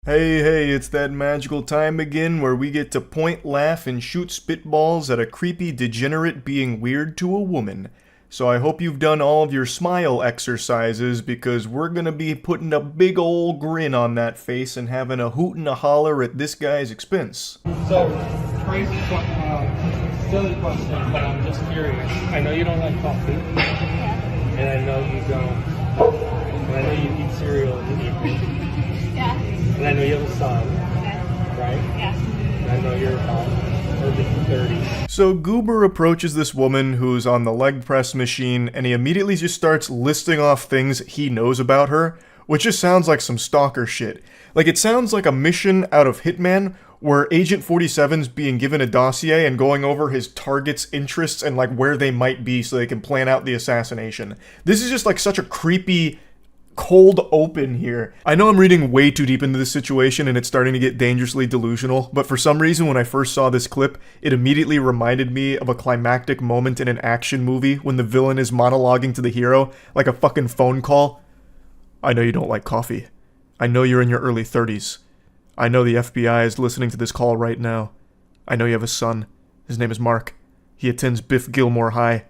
Hey, it's that magical time again where we get to point, laugh, and shoot spitballs at a creepy degenerate being weird to a woman. So I hope you've done all of your smile exercises because we're gonna be putting a big ol' grin on that face and having a hoot and a holler at this guy's expense. So, silly question, but I'm just curious. I know you don't like coffee, and I know you don't, and I know you eat cereal in the evening. Yeah. And I know you have a son, right? Yeah. And I know you're about early 30s. So Goober approaches this woman who's on the leg press machine and he immediately just starts listing off things he knows about her, which just sounds like some stalker shit. Like it sounds like a mission out of Hitman where Agent 47's being given a dossier and going over his target's interests and like where they might be so they can plan out the assassination. This is just like such a creepy cold open here. I know I'm reading way too deep into this situation and it's starting to get dangerously delusional, but for some reason when I first saw this clip, it immediately reminded me of a climactic moment in an action movie when the villain is monologuing to the hero like a fucking phone call. I know you don't like coffee. I know you're in your early 30s. I know the FBI is listening to this call right now. I know you have a son. His name is Mark. He attends Biff Gilmore High.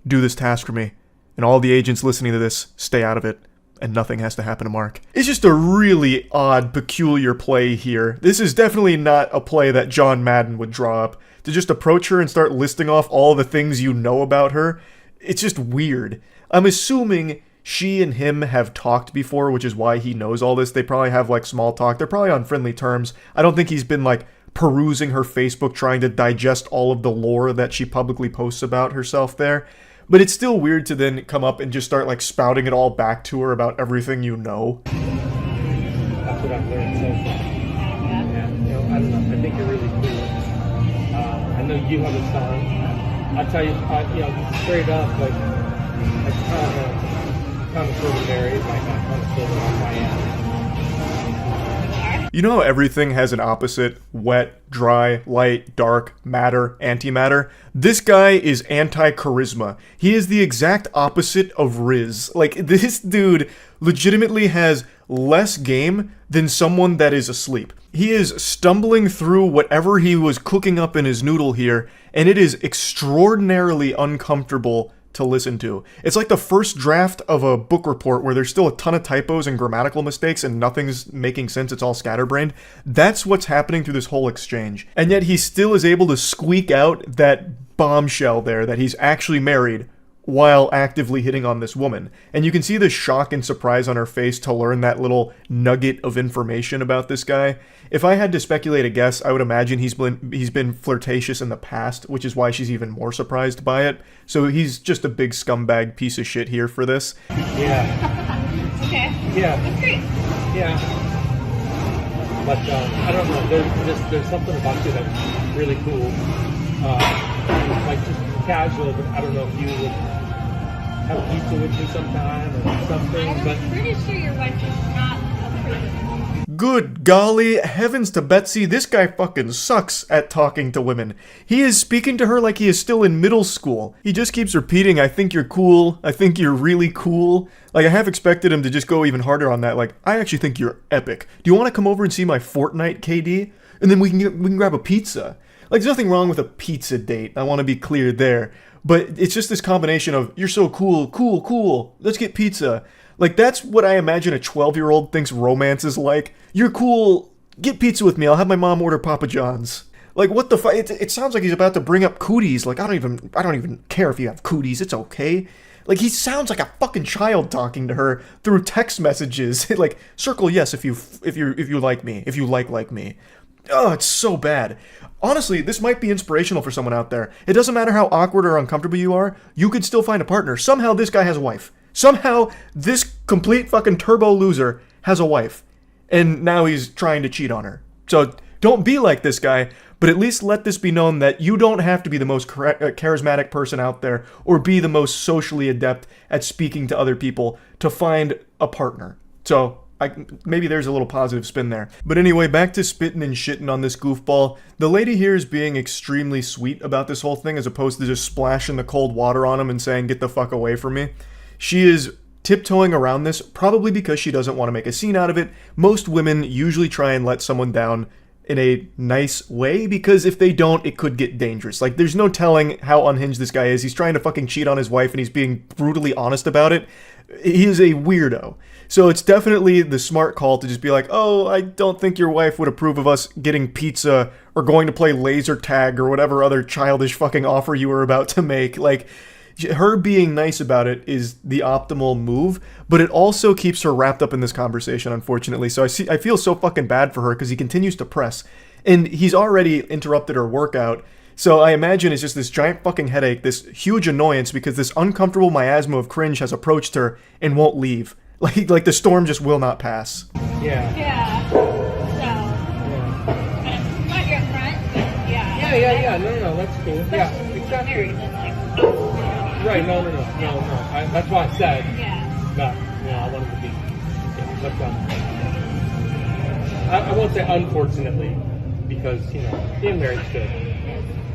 Do this task for me. And all the agents listening to this, stay out of it. And nothing has to happen to Mark. It's just a really odd, peculiar play here. This is definitely not a play that John Madden would draw up. To just approach her and start listing off all the things you know about her, it's just weird. I'm assuming she and him have talked before, which is why he knows all this. They probably have, like, small talk. They're probably on friendly terms. I don't think he's been, like, perusing her Facebook trying to digest all of the lore that she publicly posts about herself there. But it's still weird to then come up and just start like spouting it all back to her about everything you know. That's what I've learned so far. Yeah, you know, I don't know. I think you're really cool. I know you have a son. I'll tell you, you know, straight up, like, I kind of sort of married, like, I kind of sort of on my end. You know how everything has an opposite? Wet, dry, light, dark, matter, antimatter? This guy is anti-charisma. He is the exact opposite of Riz. Like, this dude legitimately has less game than someone that is asleep. He is stumbling through whatever he was cooking up in his noodle here, and it is extraordinarily uncomfortable to listen to. It's like the first draft of a book report where there's still a ton of typos and grammatical mistakes and nothing's making sense, it's all scatterbrained. That's what's happening through this whole exchange. And yet he still is able to squeak out that bombshell there that he's actually married while actively hitting on this woman. And you can see the shock and surprise on her face to learn that little nugget of information about this guy. If I had to speculate a guess, I would imagine he's been flirtatious in the past, which is why she's even more surprised by it. So he's just a big scumbag piece of shit here for this. Yeah. Okay. Yeah. That's great. Yeah. But I don't know. There's something about you that's really cool. Like just casual, but I don't know if you would have a pizza with me sometime or something. I'm pretty sure your wife is not a person. Good golly, heavens to Betsy, this guy fucking sucks at talking to women. He is speaking to her like he is still in middle school. He just keeps repeating, I think you're cool, I think you're really cool. Like, I have expected him to just go even harder on that, like, I actually think you're epic. Do you want to come over and see my Fortnite, KD? And then we can grab a pizza. Like, there's nothing wrong with a pizza date, I want to be clear there. But it's just this combination of, you're so cool, let's get pizza. Like, that's what I imagine a 12-year-old thinks romance is like. You're cool, get pizza with me, I'll have my mom order Papa John's. Like, what the fuck? It sounds like he's about to bring up cooties. Like, I don't even care if you have cooties, it's okay. Like, he sounds like a fucking child talking to her through text messages. Like, circle yes if you like me, if you like me. Oh, it's so bad. Honestly, this might be inspirational for someone out there. It doesn't matter how awkward or uncomfortable you are, you could still find a partner. Somehow this guy has a wife. Somehow this complete fucking turbo loser has a wife. And now he's trying to cheat on her. So don't be like this guy, but at least let this be known that you don't have to be the most charismatic person out there or be the most socially adept at speaking to other people to find a partner. So maybe there's a little positive spin there. But anyway, back to spitting and shitting on this goofball. The lady here is being extremely sweet about this whole thing as opposed to just splashing the cold water on him and saying, get the fuck away from me. She is tiptoeing around this, probably because she doesn't want to make a scene out of it. Most women usually try and let someone down in a nice way, because if they don't, it could get dangerous. Like, there's no telling how unhinged this guy is. He's trying to fucking cheat on his wife, and he's being brutally honest about it. He is a weirdo. So it's definitely the smart call to just be like, oh, I don't think your wife would approve of us getting pizza or going to play laser tag or whatever other childish fucking offer you were about to make. Like, her being nice about it is the optimal move, but it also keeps her wrapped up in this conversation, unfortunately. So I feel so fucking bad for her because he continues to press, and he's already interrupted her workout. So I imagine it's just this giant fucking headache, this huge annoyance because this uncomfortable miasma of cringe has approached her and won't leave. Like the storm just will not pass. Yeah. Yeah. So, I'm glad you're up front, but yeah. Yeah. No, that's cool. Yeah, Especially exactly. married, then like, Right, no. That's why I said yeah. that, I wanted to be, but, I won't say unfortunately, because, being married is good.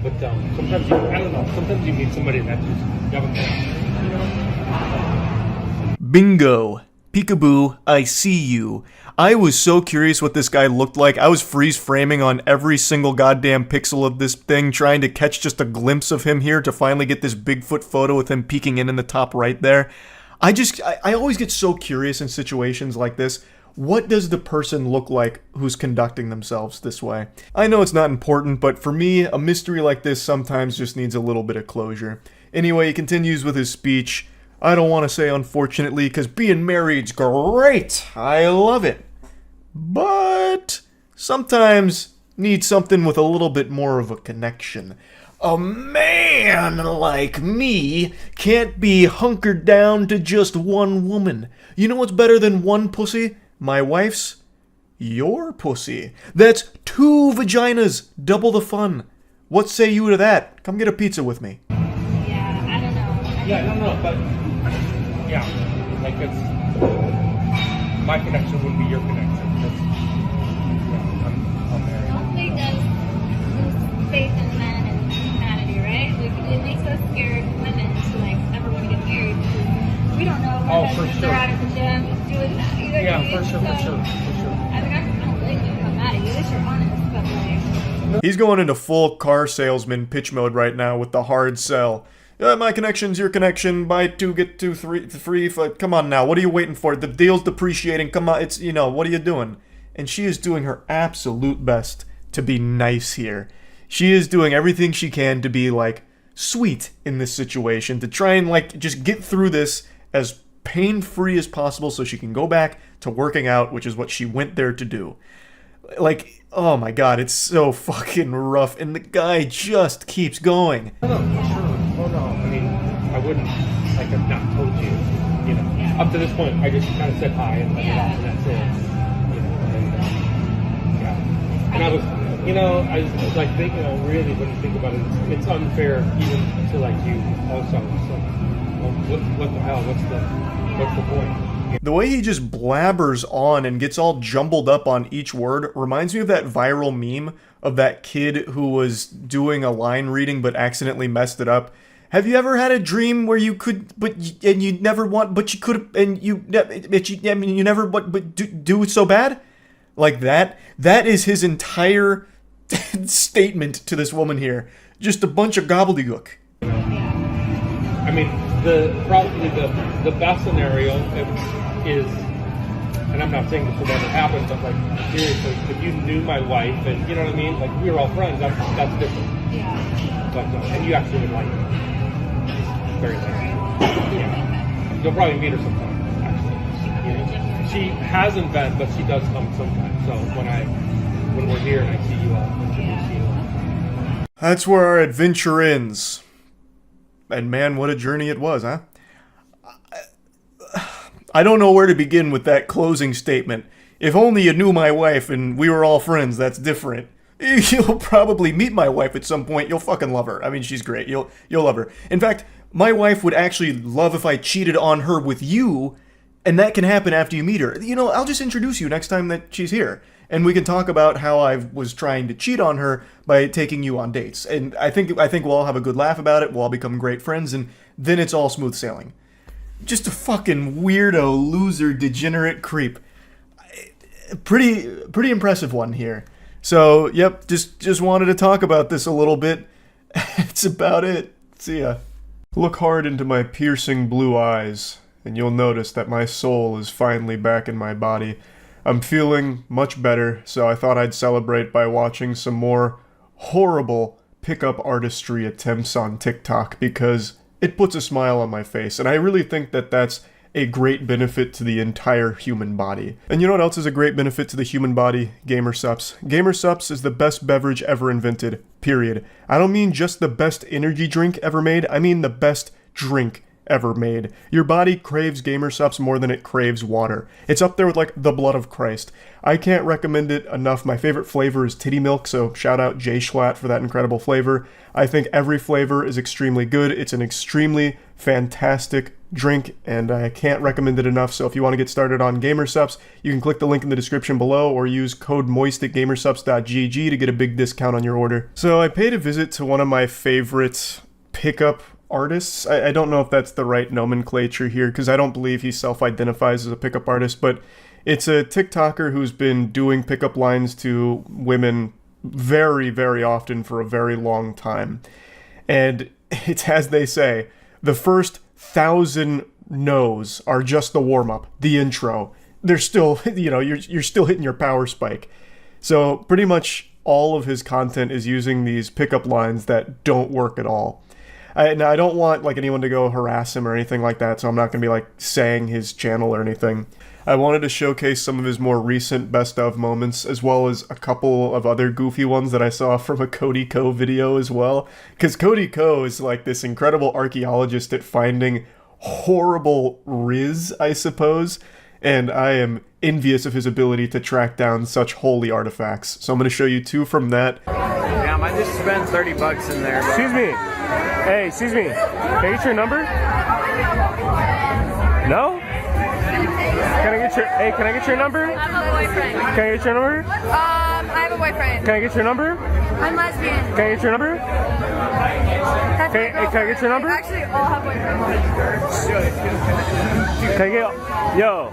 But, sometimes sometimes you meet somebody that just, you haven't, Bingo. Peekaboo, I see you. I was so curious what this guy looked like. I was freeze framing on every single goddamn pixel of this thing, trying to catch just a glimpse of him here to finally get this Bigfoot photo with him peeking in the top right there. I always get so curious in situations like this. What does the person look like who's conducting themselves this way? I know it's not important, but for me, a mystery like this sometimes just needs a little bit of closure. Anyway, he continues with his speech. I don't want to say unfortunately, because being married's great. I love it. But sometimes need something with a little bit more of a connection. A man like me can't be hunkered down to just one woman. You know what's better than one pussy? My wife's? Your pussy. That's 2 vaginas. Double the fun. What say you to that? Come get a pizza with me. Yeah, I don't know. Yeah, no, but, like it's, my connection wouldn't be your connection. I'm married. Hopefully it does lose faith in men and humanity, right? Like, it makes us scared women to, like, ever want to get married because we don't know Oh, for if sure. they're out at the gym doing that. You know what I mean? For sure. I mean, I don't blame you. I'm mad at you. At least you're honest, but like... He's going into full car salesman pitch mode right now with the hard sell. My connection's your connection. Buy 2, get 2 free. Come on now. What are you waiting for? The deal's depreciating. Come on. It's, what are you doing? And she is doing her absolute best to be nice here. She is doing everything she can to be, like, sweet in this situation. To try and, like, just get through this as pain-free as possible so she can go back to working out, which is what she went there to do. Like, oh my god, it's so fucking rough. And the guy just keeps going. No, for sure. Oh no, I mean, I wouldn't, like, have not told you, Yeah. Up to this point, I just kind of said hi and let it off, and that's it, and I was, I was like thinking, really, when you think about it, it's unfair even to, like, you also, so, what the hell, what's the point? The way he just blabbers on and gets all jumbled up on each word reminds me of that viral meme of that kid who was doing a line reading but accidentally messed it up. Have you ever had a dream where you could, and you never want, but you could, and you never, but do it so bad? Like that? That is his entire statement to this woman here. Just a bunch of gobbledygook. I mean, probably the best scenario is, and I'm not saying this would ever happen, but, like, seriously, if you knew my wife and, you know what I mean, like, we were all friends, that's different. Yeah. But and you actually would like her. She's very nice. Yeah. You'll probably meet her sometime, actually. She hasn't been, but she does come sometimes. So when we're here and I see you, I'll introduce you. That's where our adventure ends. And man, what a journey it was, huh? I don't know where to begin with that closing statement. If only you knew my wife and we were all friends, that's different. You'll probably meet my wife at some point. You'll fucking love her. I mean, she's great. You'll love her. In fact, my wife would actually love if I cheated on her with you, and that can happen after you meet her. I'll just introduce you next time that she's here, and we can talk about how I was trying to cheat on her by taking you on dates. And I think we'll all have a good laugh about it. We'll all become great friends, and then it's all smooth sailing. just a fucking weirdo, loser, degenerate creep. Pretty impressive one here. So, yep, just wanted to talk about this a little bit. That's about it. See ya. Look hard into my piercing blue eyes, and you'll notice that my soul is finally back in my body. I'm feeling much better, so I thought I'd celebrate by watching some more horrible pickup artistry attempts on TikTok, because it puts a smile on my face, and I really think that that's a great benefit to the entire human body. And you know what else is a great benefit to the human body? Gamer Sups. Gamer Sups is the best beverage ever invented, period. I don't mean just the best energy drink ever made, I mean the best drink ever made. Your body craves Gamer Sups more than it craves water. It's up there with like the blood of Christ. I can't recommend it enough. My favorite flavor is titty milk, so shout out Jay Schlatt for that incredible flavor. I think every flavor is extremely good. It's an extremely fantastic drink, and I can't recommend it enough. So if you want to get started on Gamer Sups, you can click the link in the description below or use code MOIST at gamersups.gg to get a big discount on your order. So I paid a visit to one of my favorite pickup artists. I don't know if that's the right nomenclature here, because I don't believe he self-identifies as a pickup artist, but it's a TikToker who's been doing pickup lines to women very, very often for a very long time. And it's as they say, the first 1,000 no's are just the warm-up, the intro. They're still, you're still hitting your power spike. So pretty much all of his content is using these pickup lines that don't work at all. Now, I don't want like anyone to go harass him or anything like that, so I'm not going to be like saying his channel or anything. I wanted to showcase some of his more recent best of moments, as well as a couple of other goofy ones that I saw from a Cody Ko video as well. Because Cody Ko is like this incredible archaeologist at finding horrible riz, I suppose, and I am envious of his ability to track down such holy artifacts. So I'm going to show you two from that. Damn, I just spent 30 bucks in there. Bro. Excuse me. Hey, excuse me. Can I get your number? No? Can I get your number? I have a boyfriend. Can I get your number? I have a boyfriend. Can I get your number? I'm lesbian. Can I get your number? Can I get your number? Actually, all have boyfriends. Can I get... Yo.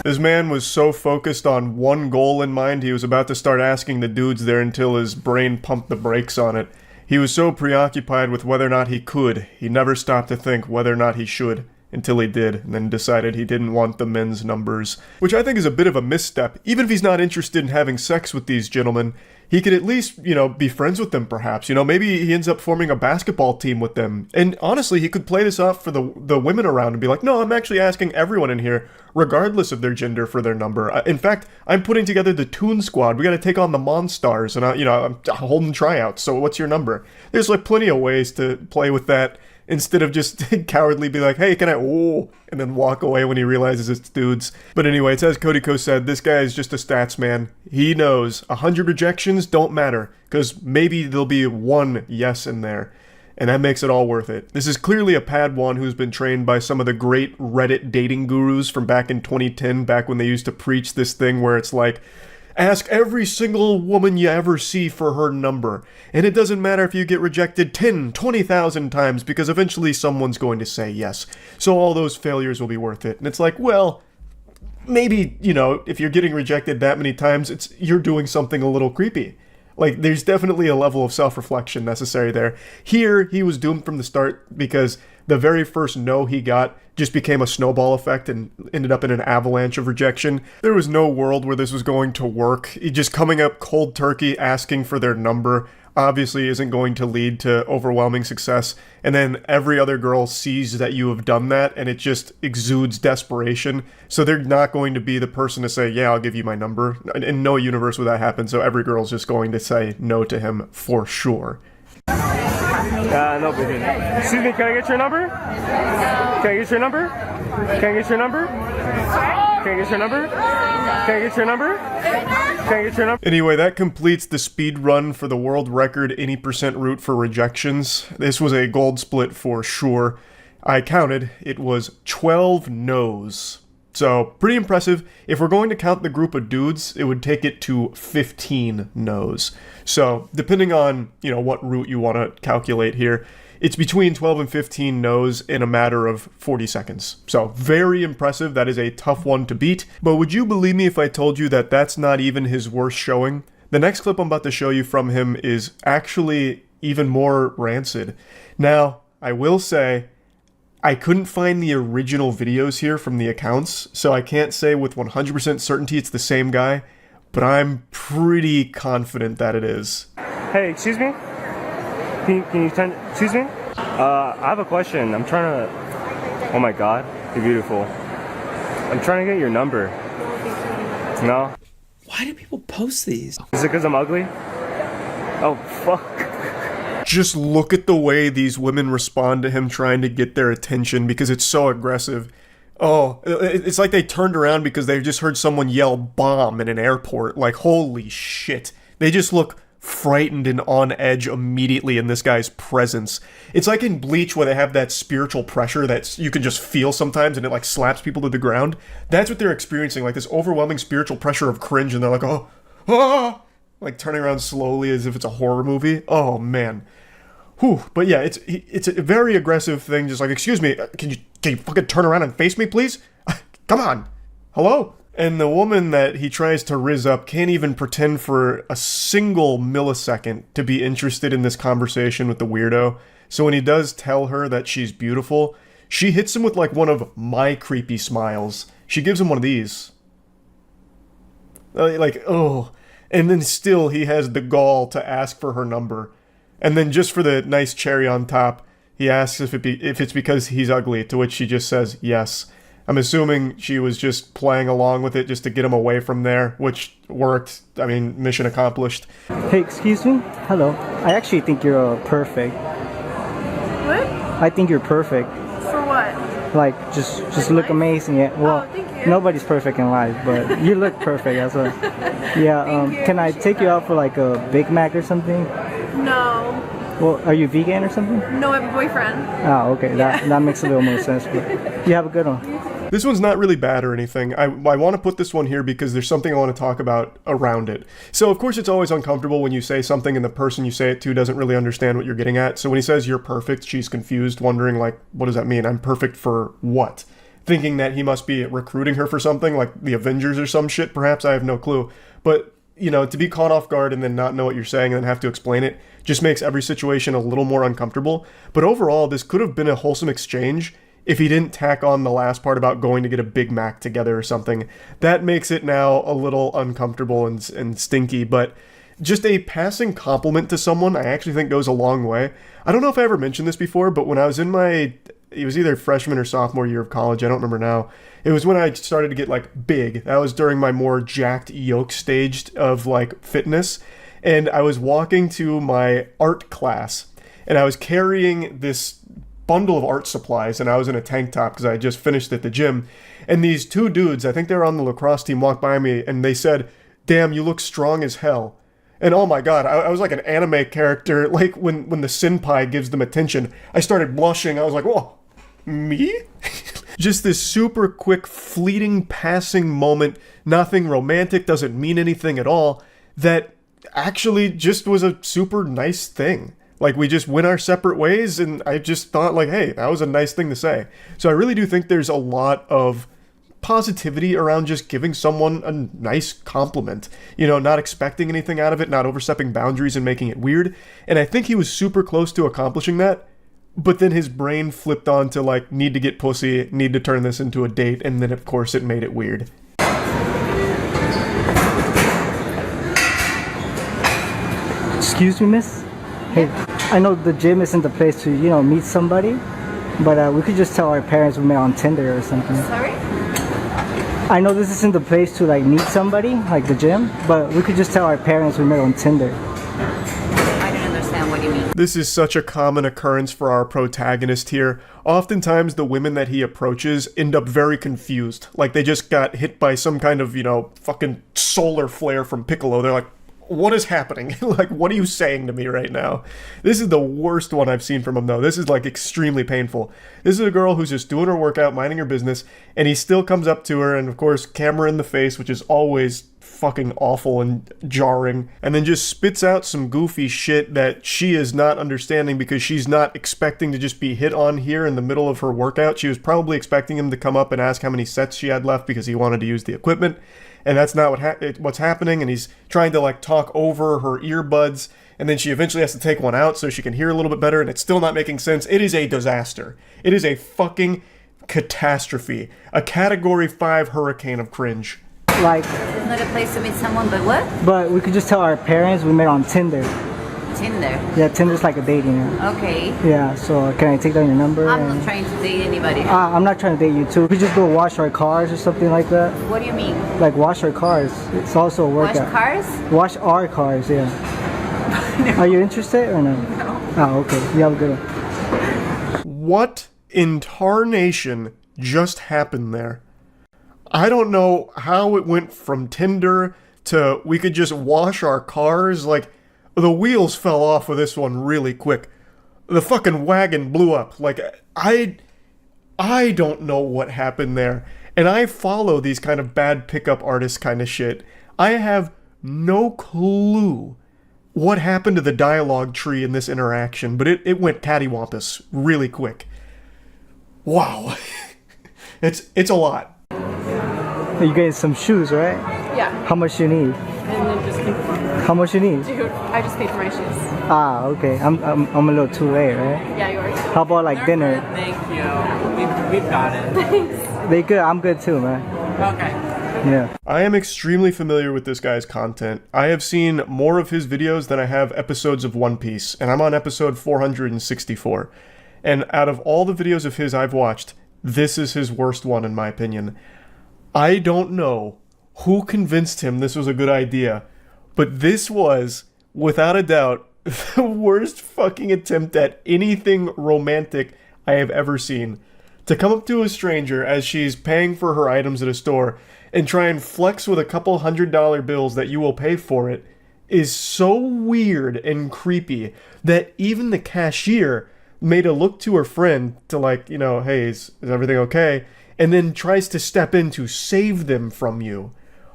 This man was so focused on one goal in mind, he was about to start asking the dudes there until his brain pumped the brakes on it. He was so preoccupied with whether or not he could, he never stopped to think whether or not he should. Until he did, and then decided he didn't want the men's numbers. Which I think is a bit of a misstep. Even if he's not interested in having sex with these gentlemen, he could at least, be friends with them perhaps. Maybe he ends up forming a basketball team with them. And honestly, he could play this off for the women around and be like, no, I'm actually asking everyone in here, regardless of their gender, for their number. In fact, I'm putting together the Toon Squad. We gotta take on the Monstars, and I'm holding tryouts, so what's your number? There's like plenty of ways to play with that, instead of just cowardly be like, hey, can I, and then walk away when he realizes it's dudes. But anyway, it's as Cody Ko said, this guy is just a stats man. He knows 100 rejections don't matter, because maybe there'll be one yes in there, and that makes it all worth it. This is clearly a Padawan who's been trained by some of the great Reddit dating gurus from back in 2010, back when they used to preach this thing where it's like, ask every single woman you ever see for her number. And it doesn't matter if you get rejected 10, 20,000 times, because eventually someone's going to say yes. So all those failures will be worth it. And it's like, well, maybe, if you're getting rejected that many times, you're doing something a little creepy. Like, there's definitely a level of self-reflection necessary there. Here, he was doomed from the start because the very first no he got just became a snowball effect and ended up in an avalanche of rejection. There was no world where this was going to work. Just coming up cold turkey, asking for their number, obviously isn't going to lead to overwhelming success. And then every other girl sees that you have done that, and it just exudes desperation. So they're not going to be the person to say, yeah, I'll give you my number. In no universe would that happen, so every girl's just going to say no to him for sure. No, baby. Excuse me, can I get your number? Can I get your number? Can I get your number? Can I get your number? Can I get your number? Can I get your number? Anyway, that completes the speed run for the world record 80% route for rejections. This was a gold split for sure. I counted, it was 12 no's. So, pretty impressive. If we're going to count the group of dudes, it would take it to 15 no's. So, depending on, what route you want to calculate here, It's between 12 and 15 no's in a matter of 40 seconds. So very impressive. That is a tough one to beat. But would you believe me if I told you that that's not even his worst showing? The next clip I'm about to show you from him is actually even more rancid. Now, I will say, I couldn't find the original videos here from the accounts, so I can't say with 100% certainty it's the same guy, but I'm pretty confident that it is. Hey, excuse me? Can you turn, excuse me? I have a question. I'm trying to, oh my god, you're beautiful. I'm trying to get your number. No? Why do people post these? Is it because I'm ugly? Oh, fuck. Just look at the way these women respond to him trying to get their attention because it's so aggressive. Oh, it's like they turned around because they just heard someone yell bomb in an airport. Like, holy shit. They just look frightened and on edge immediately in this guy's presence. It's like in Bleach where they have that spiritual pressure that you can just feel sometimes and it like slaps people to the ground. That's what they're experiencing, like this overwhelming spiritual pressure of cringe, and they're like, oh, ah, like turning around slowly as if it's a horror movie. Oh man. Whew. But yeah, it's a very aggressive thing, just like, excuse me, can you fucking turn around and face me, please? Come on. Hello? And the woman that he tries to rizz up can't even pretend for a single millisecond to be interested in this conversation with the weirdo. So when he does tell her that she's beautiful, she hits him with like one of my creepy smiles. She gives him one of these. Like, oh. And then still he has the gall to ask for her number. And then just for the nice cherry on top, he asks if it's because he's ugly, to which she just says yes. I'm assuming she was just playing along with it just to get him away from there, which worked. I mean, mission accomplished. Hey, excuse me? Hello. I actually think you're perfect. What? I think you're perfect. For what? Like, just look amazing. Yeah. Well, thank you. nobody's perfect in life, but you look perfect. That's what. Yeah. Thank you. Can I take you out for like a Big Mac or something? No. Well, are you vegan or something? No, I have a boyfriend. Oh, okay. That makes a little more sense. But you have a good one. This one's not really bad or anything. I want to put this one here because there's something I want to talk about around it. So, of course, it's always uncomfortable when you say something and the person you say it to doesn't really understand what you're getting at. So when he says you're perfect, she's confused, wondering, like, what does that mean? I'm perfect for what? Thinking that he must be recruiting her for something, like the Avengers or some shit, perhaps. I have no clue. But, you know, to be caught off guard and then not know what you're saying and then have to explain it just makes every situation a little more uncomfortable. But overall, this could have been a wholesome exchange if he didn't tack on the last part about going to get a Big Mac together or something. That makes it now a little uncomfortable and stinky, but just a passing compliment to someone I actually think goes a long way. I don't know if I ever mentioned this before, but when I was in it was either freshman or sophomore year of college, I don't remember now. It was when I started to get like big. That was during my more jacked yoke stage of like fitness. And I was walking to my art class and I was carrying this bundle of art supplies, and I was in a tank top because I had just finished at the gym. And these two dudes, I think they were on the lacrosse team, walked by me and they said, "Damn, you look strong as hell." And oh my god, I was like an anime character, like when the senpai gives them attention. I started blushing. I was like, whoa, me? Just this super quick, fleeting, passing moment, nothing romantic, doesn't mean anything at all, that actually just was a super nice thing. Like, we just went our separate ways, and I just thought, like, hey, that was a nice thing to say. So I really do think there's a lot of positivity around just giving someone a nice compliment. You know, not expecting anything out of it, not overstepping boundaries and making it weird. And I think he was super close to accomplishing that, but then his brain flipped on to, like, need to get pussy, need to turn this into a date, and then, of course, it made it weird. Excuse me, miss? Hey, I know the gym isn't the place to, you know, meet somebody, but we could just tell our parents we met on Tinder or something. Sorry? I know this isn't the place to, like, meet somebody, like the gym, but we could just tell our parents we met on Tinder. I don't understand what you mean. This is such a common occurrence for our protagonist here. Oftentimes, the women that he approaches end up very confused. Like, they just got hit by some kind of, you know, fucking solar flare from Piccolo. They're like, what is happening? Like, what are you saying to me right now? This is the worst one I've seen from him, though. This is, like, extremely painful. This is a girl who's just doing her workout, minding her business, and he still comes up to her, and, of course, camera in the face, which is always fucking awful and jarring, and then just spits out some goofy shit that she is not understanding because she's not expecting to just be hit on here in the middle of her workout. She was probably expecting him to come up and ask how many sets she had left because he wanted to use the equipment, and that's not what's happening, and he's trying to like talk over her earbuds, and then she eventually has to take one out so she can hear a little bit better, and it's still not making sense. It is a disaster. It is a fucking catastrophe. A category 5 hurricane of cringe. Like, It's not a place to meet someone, but what? but we could just tell our parents we met on Tinder. Tinder. Yeah, Tinder's like a dating app. Okay. Yeah, so can I take down your number? I'm not trying to date anybody. I'm not trying to date you too. We could just go wash our cars or something like that. What do you mean? Like wash our cars. It's also a Wash workout. cars? Wash our cars, yeah. No. Are you interested or no? No. Oh, okay. You have a good one. What in tarnation just happened there? I don't know how it went from Tinder to we could just wash our cars. Like, the wheels fell off of this one really quick. The fucking wagon blew up. Like, I don't know what happened there. And I follow these kind of bad pickup artist kind of shit. I have no clue what happened to the dialogue tree in this interaction, but it went cattywampus really quick. Wow. It's a lot. You getting some shoes, right? Yeah. How much you need? And then just keep How much you need? Dude, I just paid for my shoes. Ah, okay. I'm a little too late, right? Yeah, yours. How about like dinner? Thank you. We've got it. Thanks. They good. I'm good too, man. Okay. Yeah. I am extremely familiar with this guy's content. I have seen more of his videos than I have episodes of One Piece, and I'm on episode 464. And out of all the videos of his I've watched, this is his worst one in my opinion. I don't know who convinced him this was a good idea, but this was, without a doubt, the worst fucking attempt at anything romantic I have ever seen. To come up to a stranger as she's paying for her items at a store and try and flex with a couple $100 bills that you will pay for it is so weird and creepy that even the cashier made a look to her friend to like, you know, hey, is everything okay? And then tries to step in to save them from you.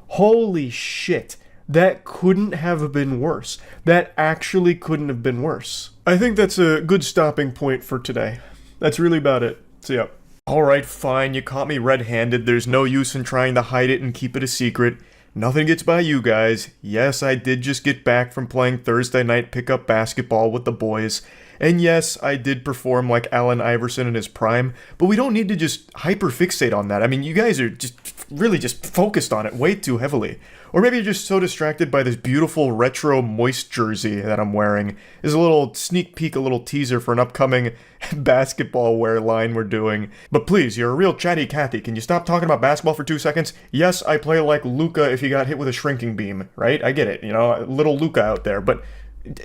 Holy shit. That couldn't have been worse. That actually couldn't have been worse. I think that's a good stopping point for today. That's really about it. See ya. Alright, fine, you caught me red-handed. There's no use in trying to hide it and keep it a secret. Nothing gets by you guys. Yes, I did just get back from playing Thursday night pickup basketball with the boys. And yes, I did perform like Allen Iverson in his prime, but we don't need to just hyperfixate on that. I mean, you guys are just really just focused on it way too heavily. Or maybe you're just so distracted by this beautiful retro moist jersey that I'm wearing. Is a little sneak peek, a little teaser for an upcoming basketball wear line we're doing. But please, you're a real chatty Cathy. Can you stop talking about basketball for 2 seconds? Yes, I play like Luka if he got hit with a shrinking beam, right? I get it, you know, little Luka out there, but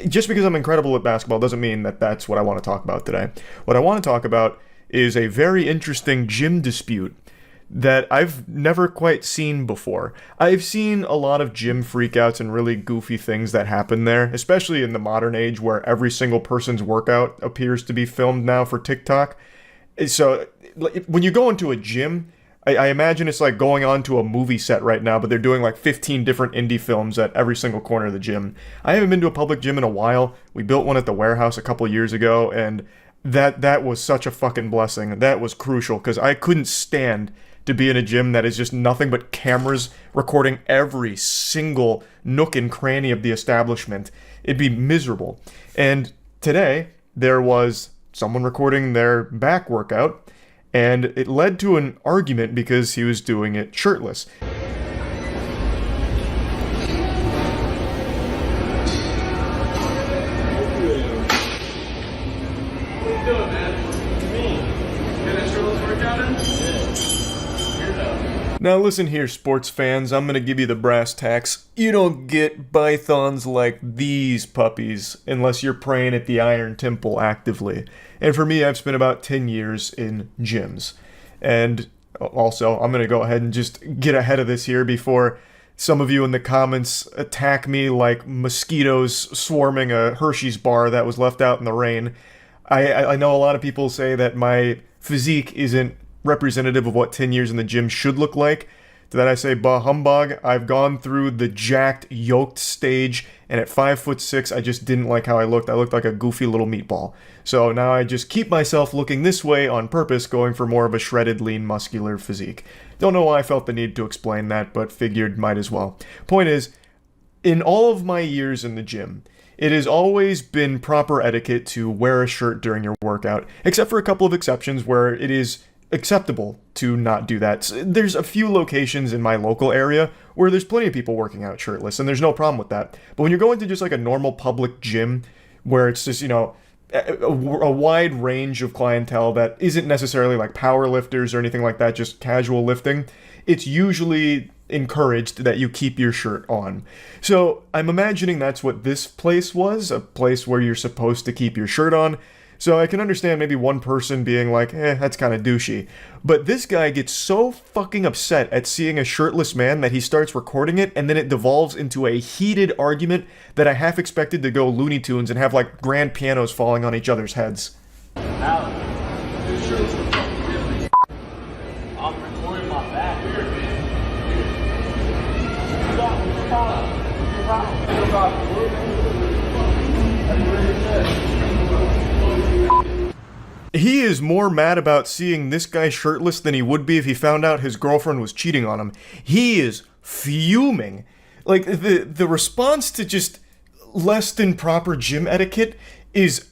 just because I'm incredible at basketball doesn't mean that that's what I want to talk about today. What I want to talk about is a very interesting gym dispute that I've never quite seen before. I've seen a lot of gym freakouts and really goofy things that happen there, especially in the modern age where every single person's workout appears to be filmed now for TikTok. So when you go into a gym, I imagine it's like going on to a movie set right now, but they're doing like 15 different indie films at every single corner of the gym. I haven't been to a public gym in a while. We built one at the warehouse a couple years ago, and that was such a fucking blessing. That was crucial, because I couldn't stand to be in a gym that is just nothing but cameras recording every single nook and cranny of the establishment. It'd be miserable. And today, there was someone recording their back workout, and it led to an argument because he was doing it shirtless. Now listen here, sports fans, I'm gonna give you the brass tacks. You don't get pythons like these puppies unless you're praying at the Iron Temple actively. And for me, I've spent about 10 years in gyms. And also, I'm gonna go ahead and just get ahead of this here before some of you in the comments attack me like mosquitoes swarming a Hershey's bar that was left out in the rain. I know a lot of people say that my physique isn't representative of what 10 years in the gym should look like. that I say bah humbug? I've gone through the jacked, yoked stage, and at 5'6", I just didn't like how I looked. I looked like a goofy little meatball. So now I just keep myself looking this way on purpose, going for more of a shredded, lean, muscular physique. Don't know why I felt the need to explain that, but figured might as well. Point is, in all of my years in the gym, it has always been proper etiquette to wear a shirt during your workout, except for a couple of exceptions where it is acceptable to not do that. There's a few locations in my local area where there's plenty of people working out shirtless, and there's no problem with that. But when you're going to just like a normal public gym where it's just, a wide range of clientele that isn't necessarily like power lifters or anything like that, just casual lifting, it's usually encouraged that you keep your shirt on. So I'm imagining that's what this place was, a place where you're supposed to keep your shirt on. So I can understand maybe one person being like, that's kind of douchey. But this guy gets so fucking upset at seeing a shirtless man that he starts recording it, and then it devolves into a heated argument that I half expected to go Looney Tunes and have like grand pianos falling on each other's heads. I'm recording my back. He is more mad about seeing this guy shirtless than he would be if he found out his girlfriend was cheating on him. He is fuming. Like, the response to just less than proper gym etiquette is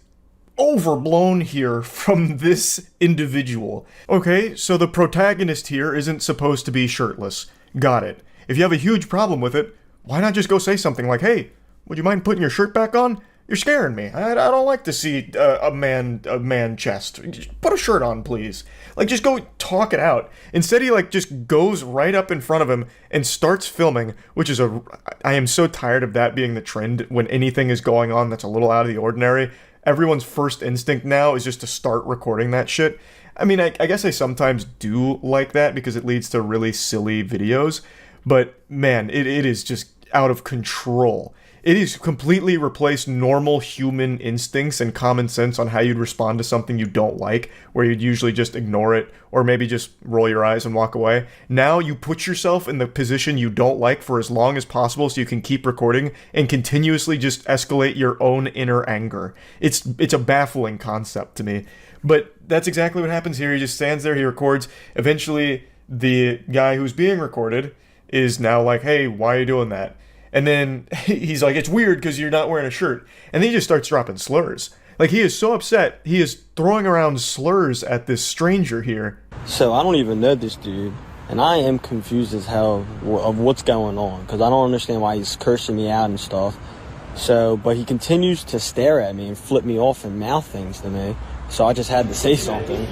overblown here from this individual. Okay, so the protagonist here isn't supposed to be shirtless. Got it. If you have a huge problem with it, why not just go say something like, hey, would you mind putting your shirt back on? You're scaring me. I don't like to see a man chest. Just put a shirt on, please. Like, just go talk it out. Instead, he, just goes right up in front of him and starts filming, which is I am so tired of that being the trend when anything is going on that's a little out of the ordinary. Everyone's first instinct now is just to start recording that shit. I mean, I guess I sometimes do like that because it leads to really silly videos, but man, it is just out of control. It has completely replaced normal human instincts and common sense on how you'd respond to something you don't like, where you'd usually just ignore it or maybe just roll your eyes and walk away. Now you put yourself in the position you don't like for as long as possible so you can keep recording and continuously just escalate your own inner anger. It's a baffling concept to me. But that's exactly what happens here. He just stands there, he records. Eventually, the guy who's being recorded is now like, hey, why are you doing that? And then he's like, it's weird because you're not wearing a shirt. And then he just starts dropping slurs. Like, he is so upset, he is throwing around slurs at this stranger here. So I don't even know this dude, and I am confused as hell of what's going on, because I don't understand why he's cursing me out and stuff. So, but he continues to stare at me and flip me off and mouth things to me. So I just had to say something.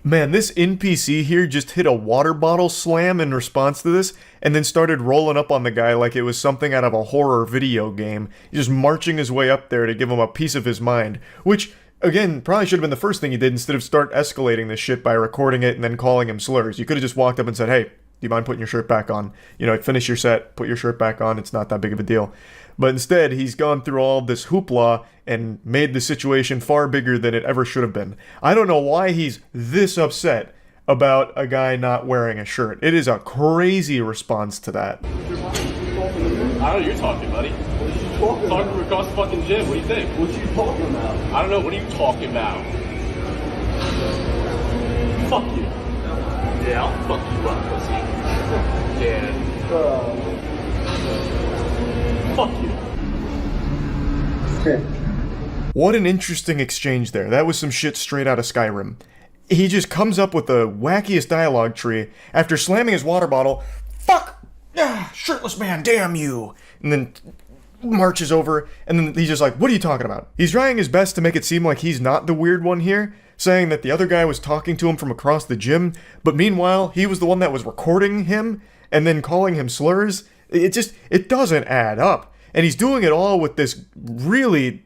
Man, this NPC here just hit a water bottle slam in response to this, and then started rolling up on the guy like it was something out of a horror video game. He's just marching his way up there to give him a piece of his mind, which, again, probably should have been the first thing he did instead of start escalating this shit by recording it and then calling him slurs. You could have just walked up and said, hey, do you mind putting your shirt back on? Finish your set, put your shirt back on, it's not that big of a deal. But instead, he's gone through all this hoopla and made the situation far bigger than it ever should have been. I don't know why he's this upset about a guy not wearing a shirt. It is a crazy response to that. I don't know, you're talking, buddy. What are you talking about? Talking across the fucking gym, what do you think? What are you talking about? I don't know, what are you talking about? Fuck you. Yeah, I'll fuck you up, pussy. Yeah. Fuck you. What an interesting exchange there. That was some shit straight out of Skyrim. He just comes up with the wackiest dialogue tree after slamming his water bottle. Fuck! Ah, shirtless man, damn you! And then marches over, and then he's just like, what are you talking about? He's trying his best to make it seem like he's not the weird one here, saying that the other guy was talking to him from across the gym, but meanwhile, he was the one that was recording him, and then calling him slurs. It doesn't add up. And he's doing it all with this really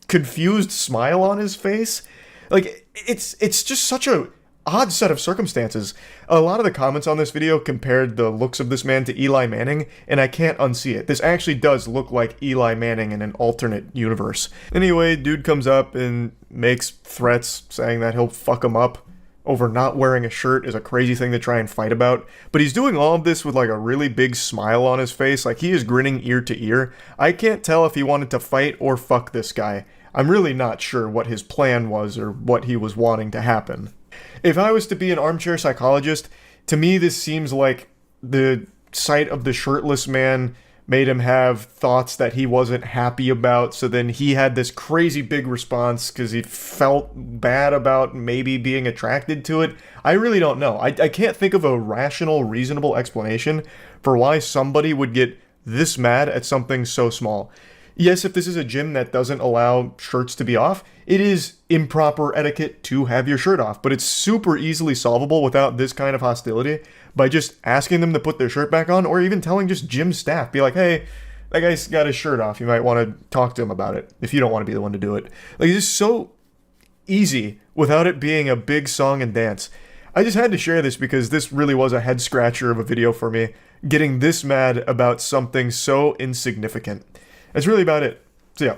confused smile on his face. Like, it's just such a odd set of circumstances. A lot of the comments on this video compared the looks of this man to Eli Manning, and I can't unsee it. This actually does look like Eli Manning in an alternate universe. Anyway, dude comes up and makes threats saying that he'll fuck him up. over not wearing a shirt is a crazy thing to try and fight about, but he's doing all of this with like a really big smile on his face, like he is grinning ear to ear. I can't tell if he wanted to fight or fuck this guy. I'm really not sure what his plan was or what he was wanting to happen. If I was to be an armchair psychologist, to me this seems like the sight of the shirtless man made him have thoughts that he wasn't happy about, so then he had this crazy big response because he felt bad about maybe being attracted to it. I really don't know. I can't think of a rational, reasonable explanation for why somebody would get this mad at something so small. Yes, if this is a gym that doesn't allow shirts to be off, it is improper etiquette to have your shirt off, but it's super easily solvable without this kind of hostility by just asking them to put their shirt back on, or even telling just gym staff, be like, hey, that guy's got his shirt off, you might want to talk to him about it, if you don't want to be the one to do it. Like, it's just so easy without it being a big song and dance. I just had to share this because this really was a head scratcher of a video for me, getting this mad about something so insignificant. That's really about it. So yeah.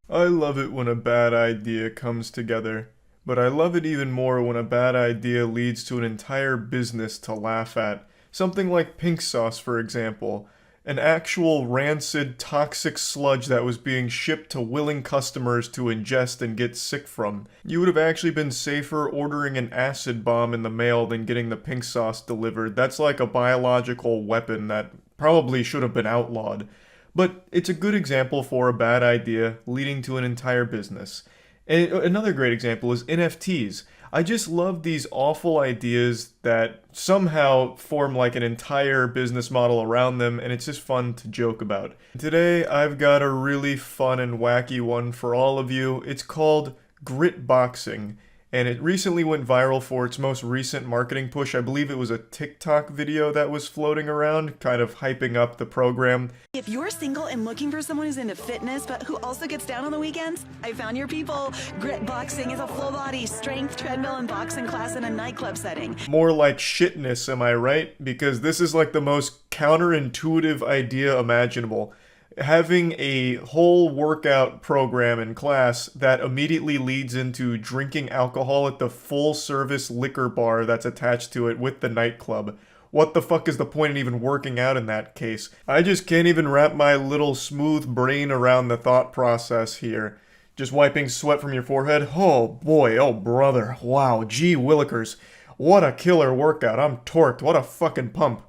I love it when a bad idea comes together, but I love it even more when a bad idea leads to an entire business to laugh at. Something like pink sauce, for example. An actual rancid, toxic sludge that was being shipped to willing customers to ingest and get sick from. You would have actually been safer ordering an acid bomb in the mail than getting the pink sauce delivered. That's like a biological weapon that probably should have been outlawed. But it's a good example for a bad idea leading to an entire business. And another great example is NFTs. I just love these awful ideas that somehow form like an entire business model around them, and it's just fun to joke about. Today, I've got a really fun and wacky one for all of you. It's called grit boxing, and it recently went viral for its most recent marketing push. I believe it was a TikTok video that was floating around, kind of hyping up the program. If you're single and looking for someone who's into fitness but who also gets down on the weekends, I found your people. Grit boxing is a full body strength, treadmill, and boxing class in a nightclub setting. More like shitness, am I right? Because this is like the most counterintuitive idea imaginable. Having a whole workout program in class that immediately leads into drinking alcohol at the full-service liquor bar that's attached to it with the nightclub. What the fuck is the point in even working out in that case? I just can't even wrap my little smooth brain around the thought process here. Just wiping sweat from your forehead? Oh boy, oh brother, wow, gee willikers. What a killer workout, I'm torqued, what a fucking pump.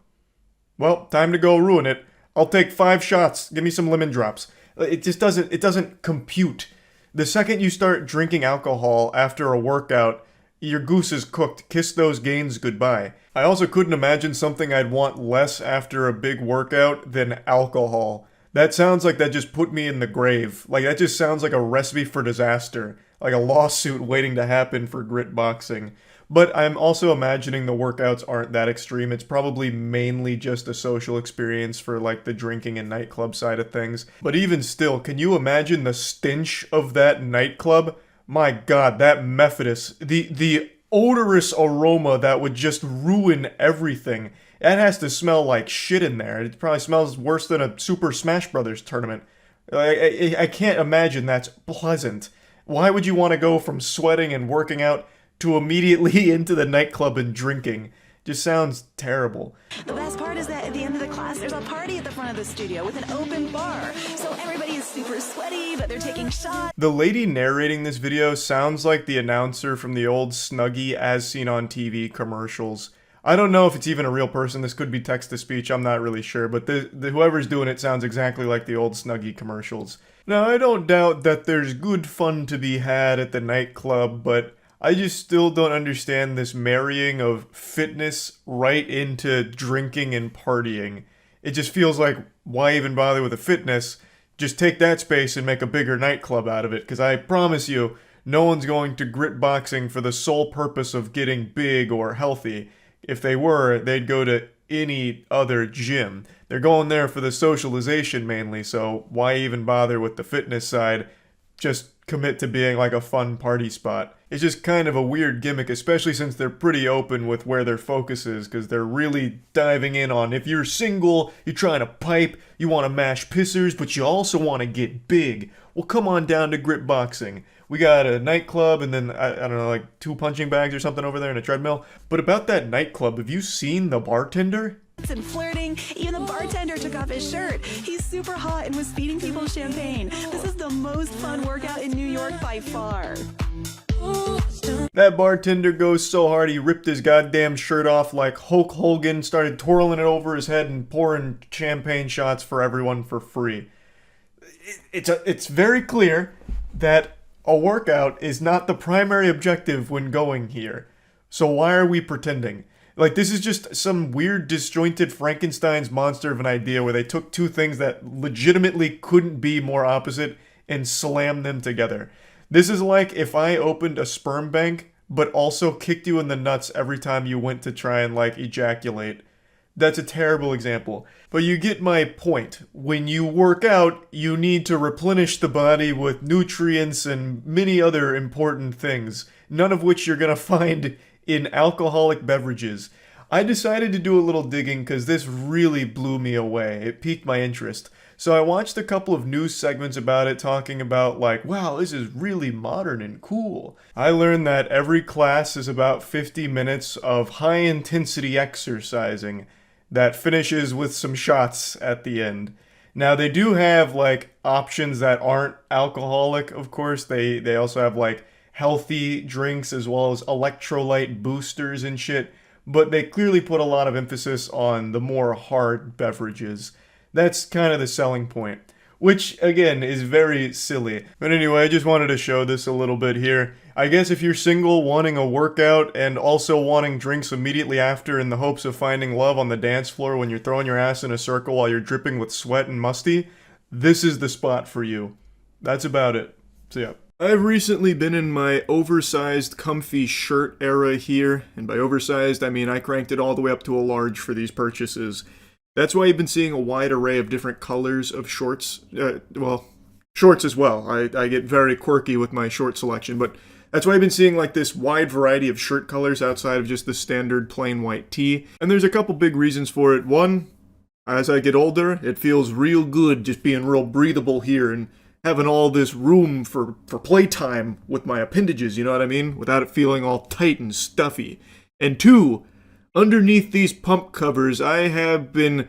Well, time to go ruin it. I'll take 5 shots. Give me some lemon drops. It just doesn't compute. The second you start drinking alcohol after a workout, your goose is cooked. Kiss those gains goodbye. I also couldn't imagine something I'd want less after a big workout than alcohol. That sounds like that just put me in the grave. Like, that just sounds like a recipe for disaster. Like a lawsuit waiting to happen for grit boxing. But I'm also imagining the workouts aren't that extreme. It's probably mainly just a social experience for like the drinking and nightclub side of things. But even still, can you imagine the stench of that nightclub? My God, that Methodist, the odorous aroma that would just ruin everything. That has to smell like shit in there. It probably smells worse than a Super Smash Brothers tournament. I can't imagine that's pleasant. Why would you want to go from sweating and working out to immediately into the nightclub and drinking? Just sounds terrible. The best part is that at the end of the class, there's a party at the front of the studio with an open bar. So everybody is super sweaty, but they're taking shots. The lady narrating this video sounds like the announcer from the old Snuggie As Seen on TV commercials. I don't know if it's even a real person. This could be text-to-speech. I'm not really sure. But whoever's doing it sounds exactly like the old Snuggie commercials. Now, I don't doubt that there's good fun to be had at the nightclub, but I just still don't understand this marrying of fitness right into drinking and partying. It just feels like, why even bother with the fitness? Just take that space and make a bigger nightclub out of it, because I promise you, no one's going to grit boxing for the sole purpose of getting big or healthy. If they were, they'd go to any other gym. They're going there for the socialization mainly, so why even bother with the fitness side? Just commit to being like a fun party spot. It's just kind of a weird gimmick, especially since they're pretty open with where their focus is, because they're really diving in on if you're single, you're trying to pipe, you want to mash pissers, but you also want to get big. Well, come on down to Grip Boxing. We got a nightclub and then, I don't know, like 2 punching bags or something over there and a treadmill. But about that nightclub, have you seen the bartender? And flirting. Even the bartender took off his shirt. He's super hot and was feeding people champagne. This is the most fun workout in New York by far. That bartender goes so hard he ripped his goddamn shirt off like Hulk Hogan, started twirling it over his head and pouring champagne shots for everyone for free. It's very clear that a workout is not the primary objective when going here. So why are we pretending? Like, this is just some weird disjointed Frankenstein's monster of an idea where they took two things that legitimately couldn't be more opposite and slammed them together. This is like if I opened a sperm bank but also kicked you in the nuts every time you went to try and, like, ejaculate. That's a terrible example. But you get my point. When you work out, you need to replenish the body with nutrients and many other important things, none of which you're gonna find in alcoholic beverages. I decided to do a little digging because this really blew me away. It piqued my interest. So I watched a couple of news segments about it talking about like, wow, this is really modern and cool. I learned that every class is about 50 minutes of high intensity exercising that finishes with some shots at the end. Now they do have like options that aren't alcoholic, of course. They also have like healthy drinks as well as electrolyte boosters and shit, but they clearly put a lot of emphasis on the more hard beverages. That's kind of the selling point, which again is very silly. But anyway, I just wanted to show this a little bit here. I guess if you're single, wanting a workout, and also wanting drinks immediately after in the hopes of finding love on the dance floor when you're throwing your ass in a circle while you're dripping with sweat and musty, this is the spot for you. That's about it. So yeah. I've recently been in my oversized comfy shirt era here, and by oversized I mean I cranked it all the way up to a large for these purchases. That's why you've been seeing a wide array of different colors of shorts. Shorts as well. I get very quirky with my short selection, but that's why I've been seeing like this wide variety of shirt colors outside of just the standard plain white tee. And there's a couple big reasons for it. One, as I get older, it feels real good just being real breathable here and having all this room for playtime with my appendages, you know what I mean? Without it feeling all tight and stuffy. And two, underneath these pump covers, I have been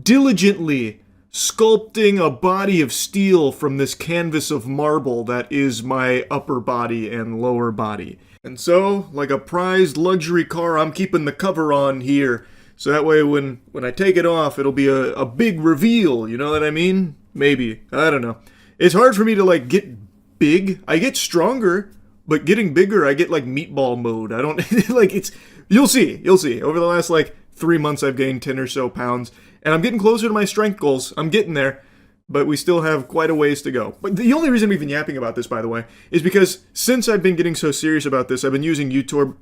diligently sculpting a body of steel from this canvas of marble that is my upper body and lower body. And so, like a prized luxury car, I'm keeping the cover on here, so that way when I take it off, it'll be a big reveal, you know what I mean? Maybe. I don't know. It's hard for me to, like, get big. I get stronger, but getting bigger, I get, like, meatball mode. I don't, like, it's, you'll see. Over the last, like, 3 months, I've gained 10 or so pounds, and I'm getting closer to my strength goals. I'm getting there, but we still have quite a ways to go. But the only reason we've been yapping about this, by the way, is because since I've been getting so serious about this, I've been using YouTube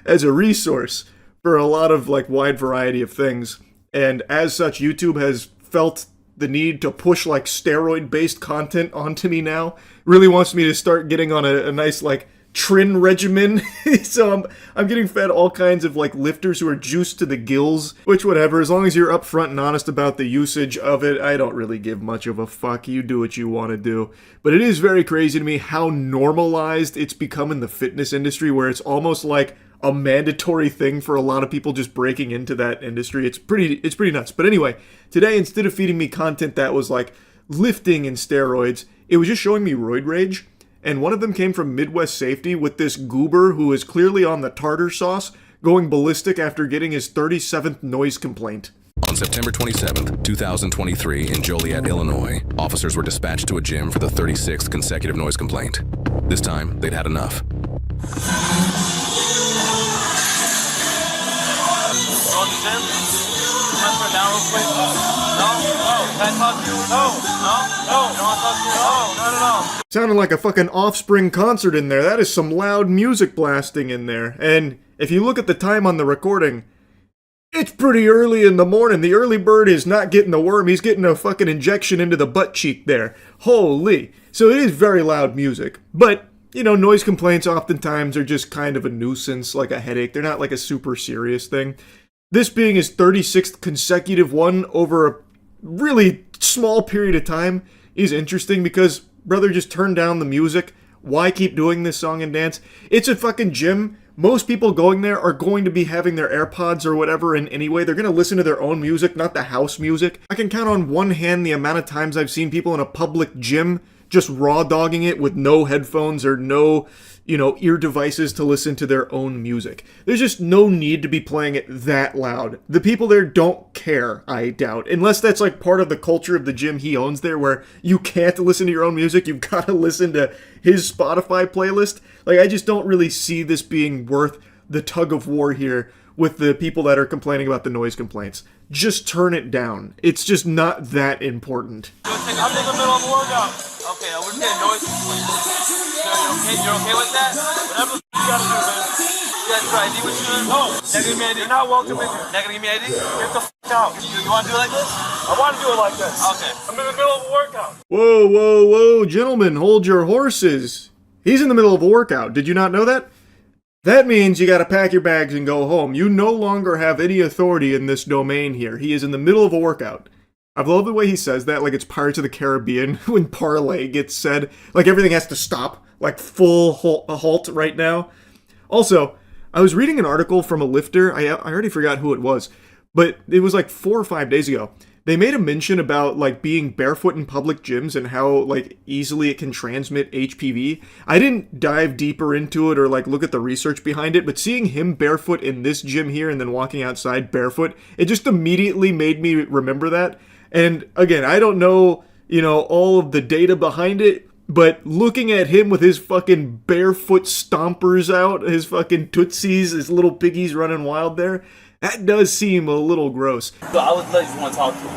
as a resource for a lot of, like, wide variety of things, and as such, YouTube has felt the need to push like steroid-based content onto me now. Really wants me to start getting on a nice like trin regimen. So I'm getting fed all kinds of like lifters who are juiced to the gills, which whatever, as long as you're upfront and honest about the usage of it, I don't really give much of a fuck. You do what you want to do. But it is very crazy to me how normalized it's become in the fitness industry, where it's almost like a mandatory thing for a lot of people just breaking into that industry. It's pretty nuts. But anyway, today, instead of feeding me content that was like lifting and steroids, it was just showing me roid rage. And one of them came from Midwest Safety with this goober who is clearly on the tartar sauce, going ballistic after getting his 37th noise complaint. On September 27th, 2023, in Joliet, Illinois, officers were dispatched to a gym for the 36th consecutive noise complaint. This time, they'd had enough. Sounded like a fucking Offspring concert in there. That is some loud music blasting in there. And if you look at the time on the recording, It's pretty early in the morning. The early bird is not getting the worm. He's getting a fucking injection into the butt cheek there. Holy. So it is very loud music. But, you know, noise complaints oftentimes are just kind of a nuisance, like a headache. They're not like a super serious thing. This being his 36th consecutive one over a really small period of time is interesting because brother just turned down the music. Why keep doing this song and dance? It's a fucking gym. Most people going there are going to be having their AirPods or whatever in anyway. They're going to listen to their own music, not the house music. I can count on one hand the amount of times I've seen people in a public gym just raw dogging it with no headphones or no, you know, ear devices to listen to their own music. There's just no need to be playing it that loud. The people there don't care, I doubt. Unless that's like part of the culture of the gym he owns there where you can't listen to your own music, you've got to listen to his Spotify playlist. Like, I just don't really see this being worth the tug of war here with the people that are complaining about the noise complaints. Just turn it down. It's just not that important. I'm in the middle of a workout. Okay, we're getting noise complaints. You're okay with that? Whatever you gotta do, man. You guys try ID with you? No. Negative me ID. You're not welcome in here. Negative me ID? Get the f*** out. You wanna do it like this? I wanna do it like this. Okay. I'm in the middle of a workout. Whoa, whoa, whoa, gentlemen, hold your horses. He's in the middle of a workout. Did you not know that? That means you gotta pack your bags and go home. You no longer have any authority in this domain here. He is in the middle of a workout. I love the way he says that, like it's Pirates of the Caribbean when parlay gets said. Like everything has to stop, like full halt right now. Also, I was reading an article from a lifter. I already forgot who it was, but it was like 4 or 5 days ago. They made a mention about like being barefoot in public gyms and how like easily it can transmit HPV. I didn't dive deeper into it or like look at the research behind it, but seeing him barefoot in this gym here and then walking outside barefoot, it just immediately made me remember that. And again, I don't know, you know, all of the data behind it, but looking at him with his fucking barefoot stompers out, his fucking tootsies, his little piggies running wild there, that does seem a little gross. So I would just want to talk to him.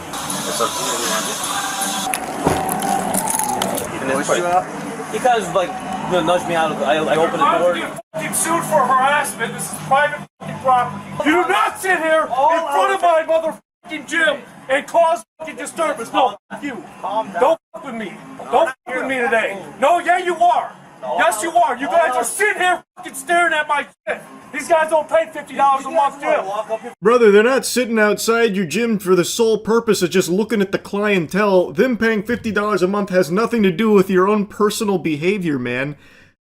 What's up? He kind of like nudged me out of. I opened the door. You're fucking sued for harassment. This is private property. You do not sit here in front of my motherfucking gym and cause fucking disturbance. No, f*** you. Don't f*** with me. Don't f*** with me today. No, yeah, you are. Yes, you are. You guys are sitting here fucking staring at my shit. These guys don't pay $50 a month, Jim. Brother, they're not sitting outside your gym for the sole purpose of just looking at the clientele. Them paying $50 a month has nothing to do with your own personal behavior, man.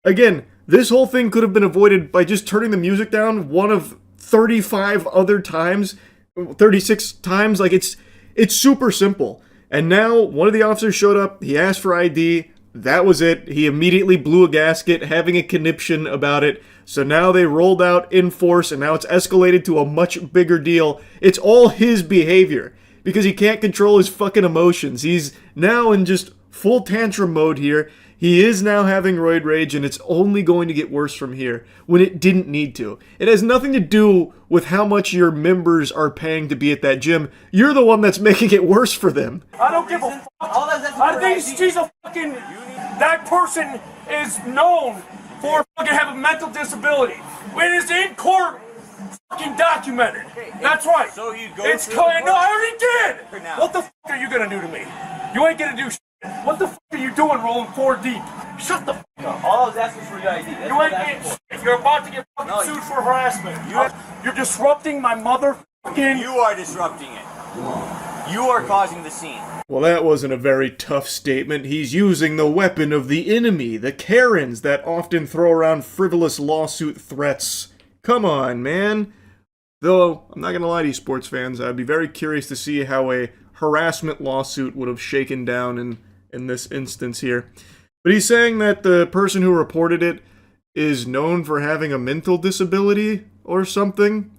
Again, this whole thing could have been avoided by just turning the music down one of 35 other times, 36 times. Like, it's super simple. And now, one of the officers showed up, he asked for ID, that was it. He immediately blew a gasket, having a conniption about it. So now they rolled out in force, and now it's escalated to a much bigger deal. It's all his behavior, because he can't control his fucking emotions. He's now in just full tantrum mode here. He is now having roid rage, and it's only going to get worse from here, when it didn't need to. It has nothing to do with how much your members are paying to be at that gym. You're the one that's making it worse for them. I don't give a fuck. I think she's a fucking... That person is known for fucking having mental disability. It is in court fucking documented. That's right. So you go it's no, I already did. What the fuck are you gonna do to me? You ain't gonna do shit. What the fuck are you doing rolling 4 deep? Shut the fuck up. All I was asking for your ID. You ain't getting shit. You're about to get fucking sued for harassment. You're disrupting my motherfucking... You are disrupting it. You are causing the scene. Well, that wasn't a very tough statement. He's using the weapon of the enemy, the Karens that often throw around frivolous lawsuit threats. Come on, man. Though, I'm not gonna lie to you, sports fans, I'd be very curious to see how a harassment lawsuit would have shaken down in this instance here. But he's saying that the person who reported it is known for having a mental disability or something.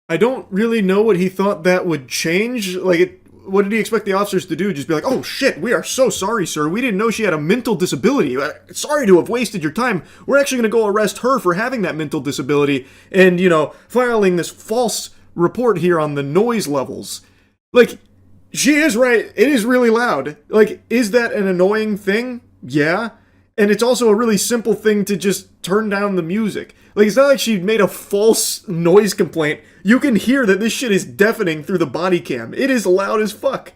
I don't really know what he thought that would change. What did he expect the officers to do? Just be like, oh shit, we are so sorry, sir. We didn't know she had a mental disability. Sorry to have wasted your time. We're actually going to go arrest her for having that mental disability and, you know, filing this false report here on the noise levels. Like, she is right. It is really loud. Like, is that an annoying thing? Yeah. And it's also a really simple thing to just turn down the music. Like, it's not like she made a false noise complaint. You can hear that this shit is deafening through the body cam. It is loud as fuck.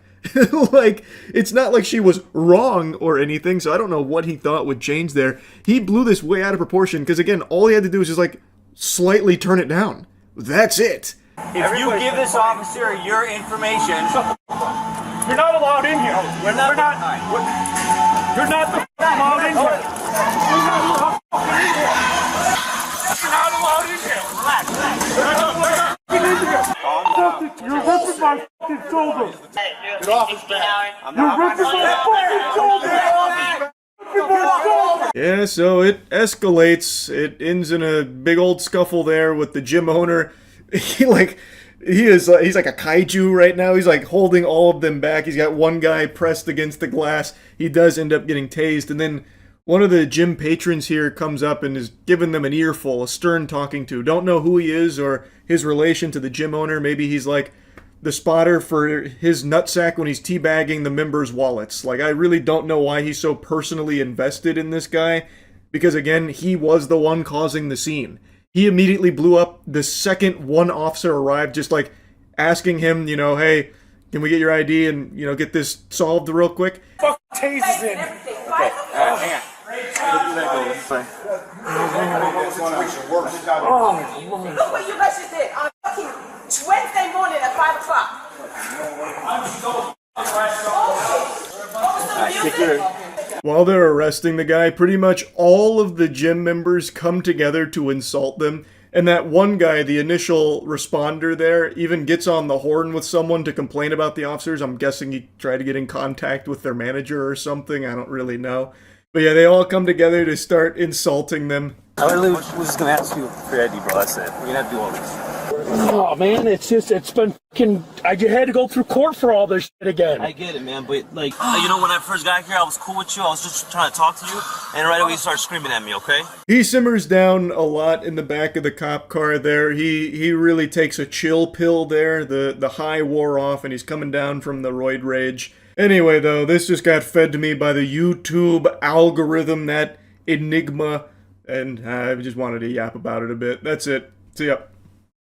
Like, it's not like she was wrong or anything, so I don't know what he thought would change there. He blew this way out of proportion, because again, all he had to do was just, like, slightly turn it down. That's it. If you give this officer your information, you're not allowed in here. You're not allowed in here. You're not allowed in here. Relax. You're ripping my fucking shoulder. get off his back. You're ripping my fucking shoulder. Yeah, so it escalates. It ends in a big old scuffle there with the gym owner. He's like a kaiju right now. He's like holding all of them back. He's got one guy pressed against the glass. He does end up getting tased, and then one of the gym patrons here comes up and is giving them an earful, a stern talking to. Don't know who he is or his relation to the gym owner. Maybe he's like the spotter for his nutsack when he's teabagging the members' wallets. Like, I really don't know why he's so personally invested in this guy, because again, he was the one causing the scene. He immediately blew up the second one officer arrived, just like asking him, you know, hey, can we get your ID and, you know, get this solved real quick? Fuck tasers in. Okay, hang on. Look what you guys just did on fucking Wednesday morning at 5 o'clock. While they're arresting the guy, pretty much all of the gym members come together to insult them. And that one guy, the initial responder there, even gets on the horn with someone to complain about the officers. I'm guessing he tried to get in contact with their manager or something. I don't really know. But yeah, they all come together to start insulting them. I literally was just gonna ask you for your ID, bro. That's it. We're gonna have to do all this. Oh man, it's been fucking. I just had to go through court for all this shit again. I get it, man, but like, you know, when I first got here, I was cool with you. I was just trying to talk to you, and right away you start screaming at me. Okay? He simmers down a lot in the back of the cop car there. He really takes a chill pill there. The high wore off, and he's coming down from the roid rage. Anyway, though, this just got fed to me by the YouTube algorithm, that enigma, and I just wanted to yap about it a bit. That's it. See ya.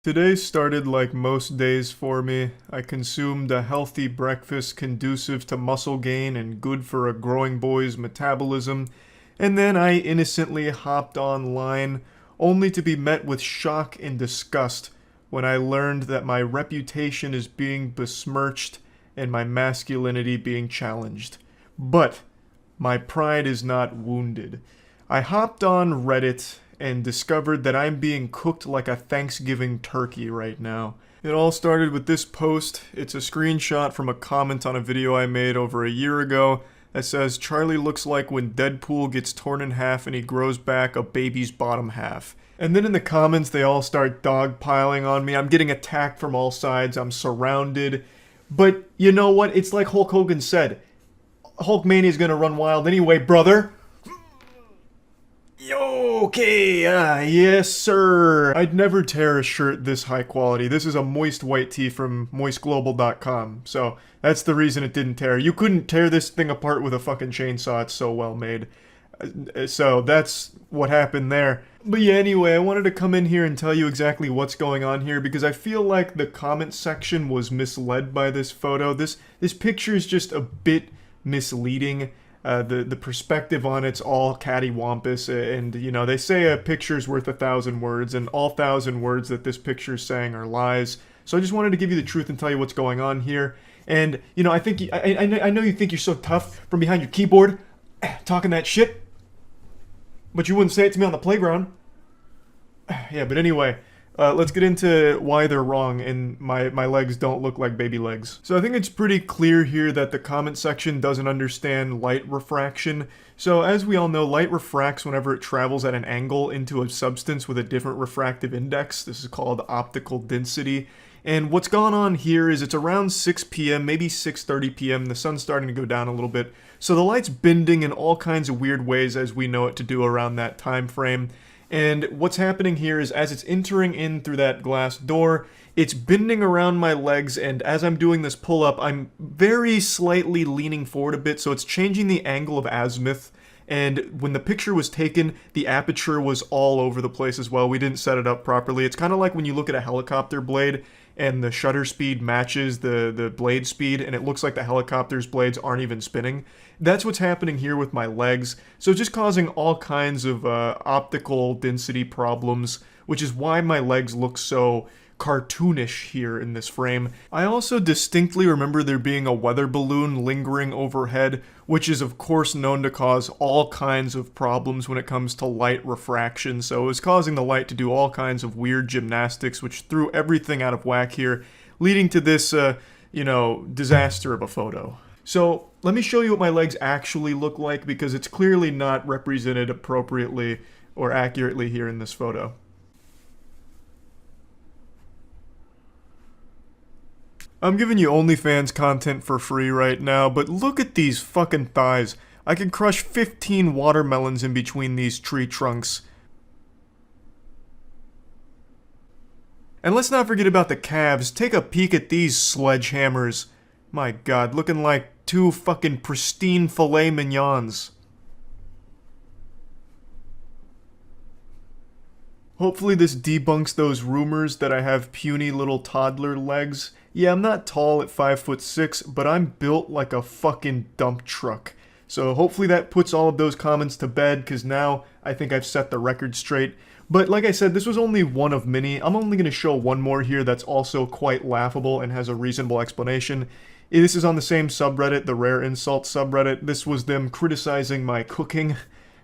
Today started like most days for me. I consumed a healthy breakfast conducive to muscle gain and good for a growing boy's metabolism, and then I innocently hopped online, only to be met with shock and disgust when I learned that my reputation is being besmirched and my masculinity being challenged. But my pride is not wounded. I hopped on Reddit and discovered that I'm being cooked like a Thanksgiving turkey right now. It all started with this post. It's a screenshot from a comment on a video I made over a year ago that says, Charlie looks like when Deadpool gets torn in half and he grows back a baby's bottom half. And then in the comments they all start dogpiling on me. I'm getting attacked from all sides. I'm surrounded. But you know what? It's like Hulk Hogan said. Hulkmania is gonna run wild anyway, brother. Okay, yes sir. I'd never tear a shirt this high quality. This is a moist white tee from moistglobal.com, so that's the reason it didn't tear. You couldn't tear this thing apart with a fucking chainsaw, it's so well made. So that's what happened there. But yeah, anyway, I wanted to come in here and tell you exactly what's going on here, because I feel like the comment section was misled by this photo. This picture is just a bit misleading. The perspective on it's all cattywampus, and you know, they say a picture's worth 1,000 words, and all 1,000 words that this picture's saying are lies. So I just wanted to give you the truth and tell you what's going on here. And you know, I think I know you think you're so tough from behind your keyboard talking that shit, but you wouldn't say it to me on the playground. Yeah, but anyway, let's get into why they're wrong and my legs don't look like baby legs. So I think it's pretty clear here that the comment section doesn't understand light refraction. So as we all know, light refracts whenever it travels at an angle into a substance with a different refractive index. This is called optical density. And what's gone on here is it's around 6 p.m., maybe 6:30 p.m. The sun's starting to go down a little bit. So the light's bending in all kinds of weird ways as we know it to do around that time frame. And what's happening here is as it's entering in through that glass door, it's bending around my legs, and as I'm doing this pull-up, I'm very slightly leaning forward a bit, so it's changing the angle of azimuth, and when the picture was taken, the aperture was all over the place as well. We didn't set it up properly. It's kind of like when you look at a helicopter blade and the shutter speed matches the blade speed, and it looks like the helicopter's blades aren't even spinning. That's what's happening here with my legs, so just causing all kinds of optical density problems, which is why my legs look so cartoonish here in this frame. I also distinctly remember there being a weather balloon lingering overhead, which is of course known to cause all kinds of problems when it comes to light refraction, so it was causing the light to do all kinds of weird gymnastics, which threw everything out of whack here, leading to this, disaster of a photo. So, let me show you what my legs actually look like, because it's clearly not represented appropriately or accurately here in this photo. I'm giving you OnlyFans content for free right now, but look at these fucking thighs. I can crush 15 watermelons in between these tree trunks. And let's not forget about the calves. Take a peek at these sledgehammers. My god, looking like two fucking pristine filet mignons. Hopefully this debunks those rumors that I have puny little toddler legs. Yeah, I'm not tall at 5'6", but I'm built like a fucking dump truck. So hopefully that puts all of those comments to bed, because now I think I've set the record straight. But like I said, this was only one of many. I'm only going to show one more here that's also quite laughable and has a reasonable explanation. This is on the same subreddit, the Rare Insult subreddit. This was them criticizing my cooking,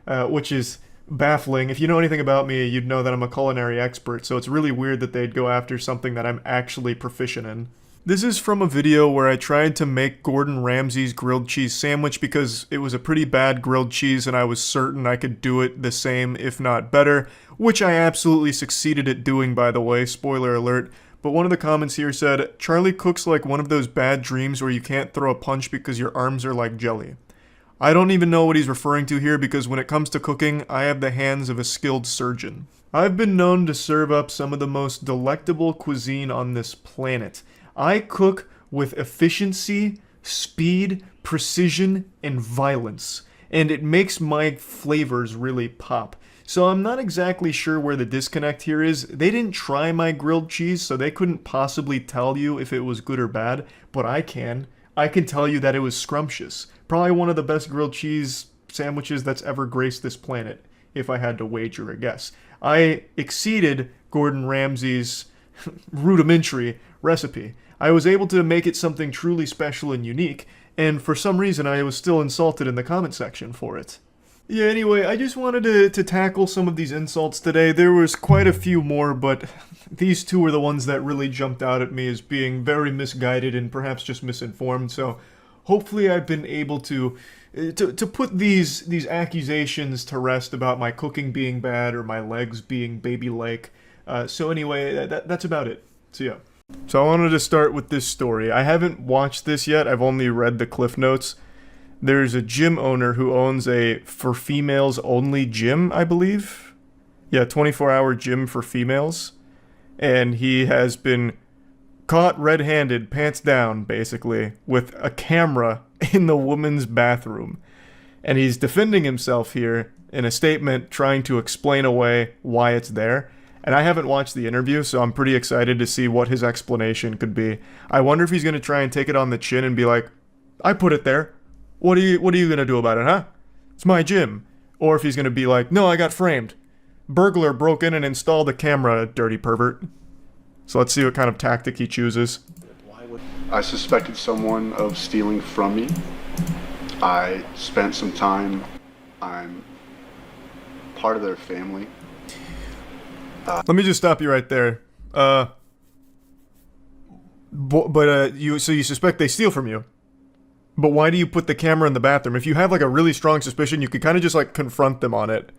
which is baffling. If you know anything about me, you'd know that I'm a culinary expert, so it's really weird that they'd go after something that I'm actually proficient in. This is from a video where I tried to make Gordon Ramsay's grilled cheese sandwich because it was a pretty bad grilled cheese and I was certain I could do it the same, if not better, which I absolutely succeeded at doing, by the way, spoiler alert. But one of the comments here said, "Charlie cooks like one of those bad dreams where you can't throw a punch because your arms are like jelly." I don't even know what he's referring to here, because when it comes to cooking, I have the hands of a skilled surgeon. I've been known to serve up some of the most delectable cuisine on this planet. I cook with efficiency, speed, precision, and violence, and it makes my flavors really pop. So I'm not exactly sure where the disconnect here is. They didn't try my grilled cheese, so they couldn't possibly tell you if it was good or bad, but I can. I can tell you that it was scrumptious. Probably one of the best grilled cheese sandwiches that's ever graced this planet, if I had to wager a guess. I exceeded Gordon Ramsay's rudimentary recipe. I was able to make it something truly special and unique, and for some reason I was still insulted in the comment section for it. Yeah, anyway, I just wanted to tackle some of these insults today. There was quite a few more, but these two were the ones that really jumped out at me as being very misguided and perhaps just misinformed, so hopefully I've been able to put these accusations to rest about my cooking being bad or my legs being baby-like. So anyway, that's about it. So yeah. So I wanted to start with this story. I haven't watched this yet, I've only read the cliff notes. There's a gym owner who owns a for females only gym, I believe. Yeah, 24-hour gym for females. And he has been caught red-handed, pants down, basically, with a camera in the woman's bathroom. And he's defending himself here in a statement trying to explain away why it's there. And I haven't watched the interview, so I'm pretty excited to see what his explanation could be. I wonder if he's going to try and take it on the chin and be like, "I put it there. What are you going to do about it, huh? It's my gym." Or if he's going to be like, "No, I got framed. Burglar broke in and installed a camera, dirty pervert." So let's see what kind of tactic he chooses. I suspected someone of stealing from me. I spent some time. I'm part of their family. Let me just stop you right there. You suspect they steal from you? But why do you put the camera in the bathroom? If you have like a really strong suspicion, you could kind of just like confront them on it.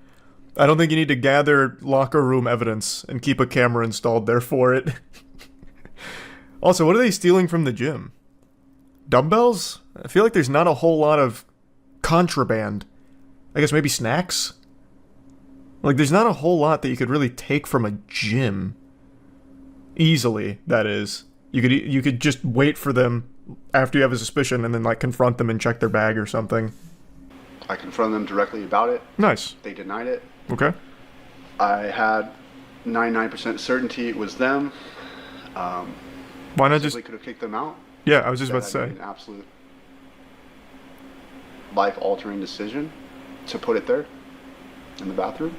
I don't think you need to gather locker room evidence and keep a camera installed there for it. Also, what are they stealing from the gym? Dumbbells? I feel like there's not a whole lot of contraband. I guess maybe snacks? Like, there's not a whole lot that you could really take from a gym. Easily, that is. You could just wait for them after you have a suspicion and then, like, confront them and check their bag or something. I confronted them directly about it. Nice. They denied it. Okay. I had 99% certainty it was them. Why not just... could have kicked them out. Yeah, I was just about to say. An absolute life-altering decision to put it there in the bathroom.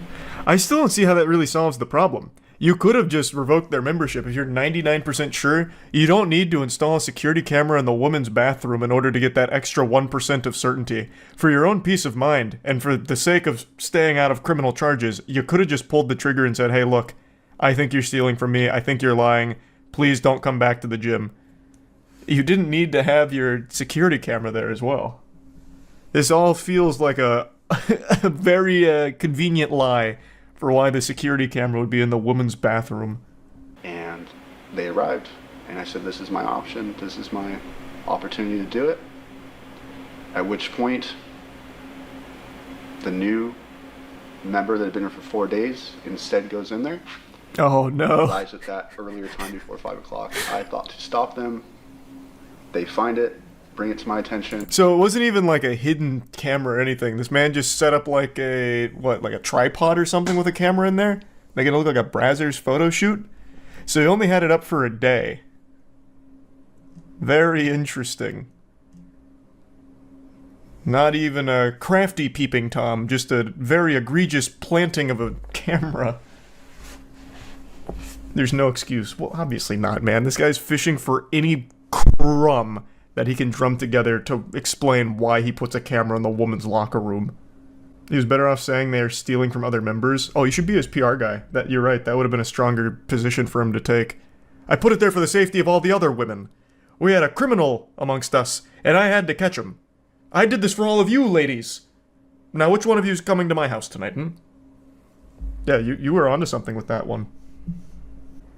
I still don't see how that really solves the problem. You could have just revoked their membership. If you're 99% sure, you don't need to install a security camera in the woman's bathroom in order to get that extra 1% of certainty. For your own peace of mind, and for the sake of staying out of criminal charges, you could have just pulled the trigger and said, hey, look, I think you're stealing from me. I think you're lying. Please don't come back to the gym. You didn't need to have your security camera there as well. This all feels like a very convenient lie for why the security camera would be in the woman's bathroom. And they arrived, and I said, this is my option. This is my opportunity to do it. At which point, the new member that had been there for 4 days instead goes in there. Oh, no. Arrives at that earlier time before 5 o'clock. I thought to stop them. They find it, bring it to my attention. So it wasn't even like a hidden camera or anything. This man just set up like a tripod or something with a camera in there, making it look like a Brazzers photo shoot. So he only had it up for a day. Very interesting. Not even a crafty peeping Tom, just a very egregious planting of a camera. There's no excuse. Well, obviously not, man. This guy's fishing for any crumb that he can drum together to explain why he puts a camera in the woman's locker room. He was better off saying they are stealing from other members. Oh, you should be his PR guy. You're right, that would have been a stronger position for him to take. I put it there for the safety of all the other women. We had a criminal amongst us, and I had to catch him. I did this for all of you, ladies. Now, which one of you is coming to my house tonight, Yeah, you were onto something with that one.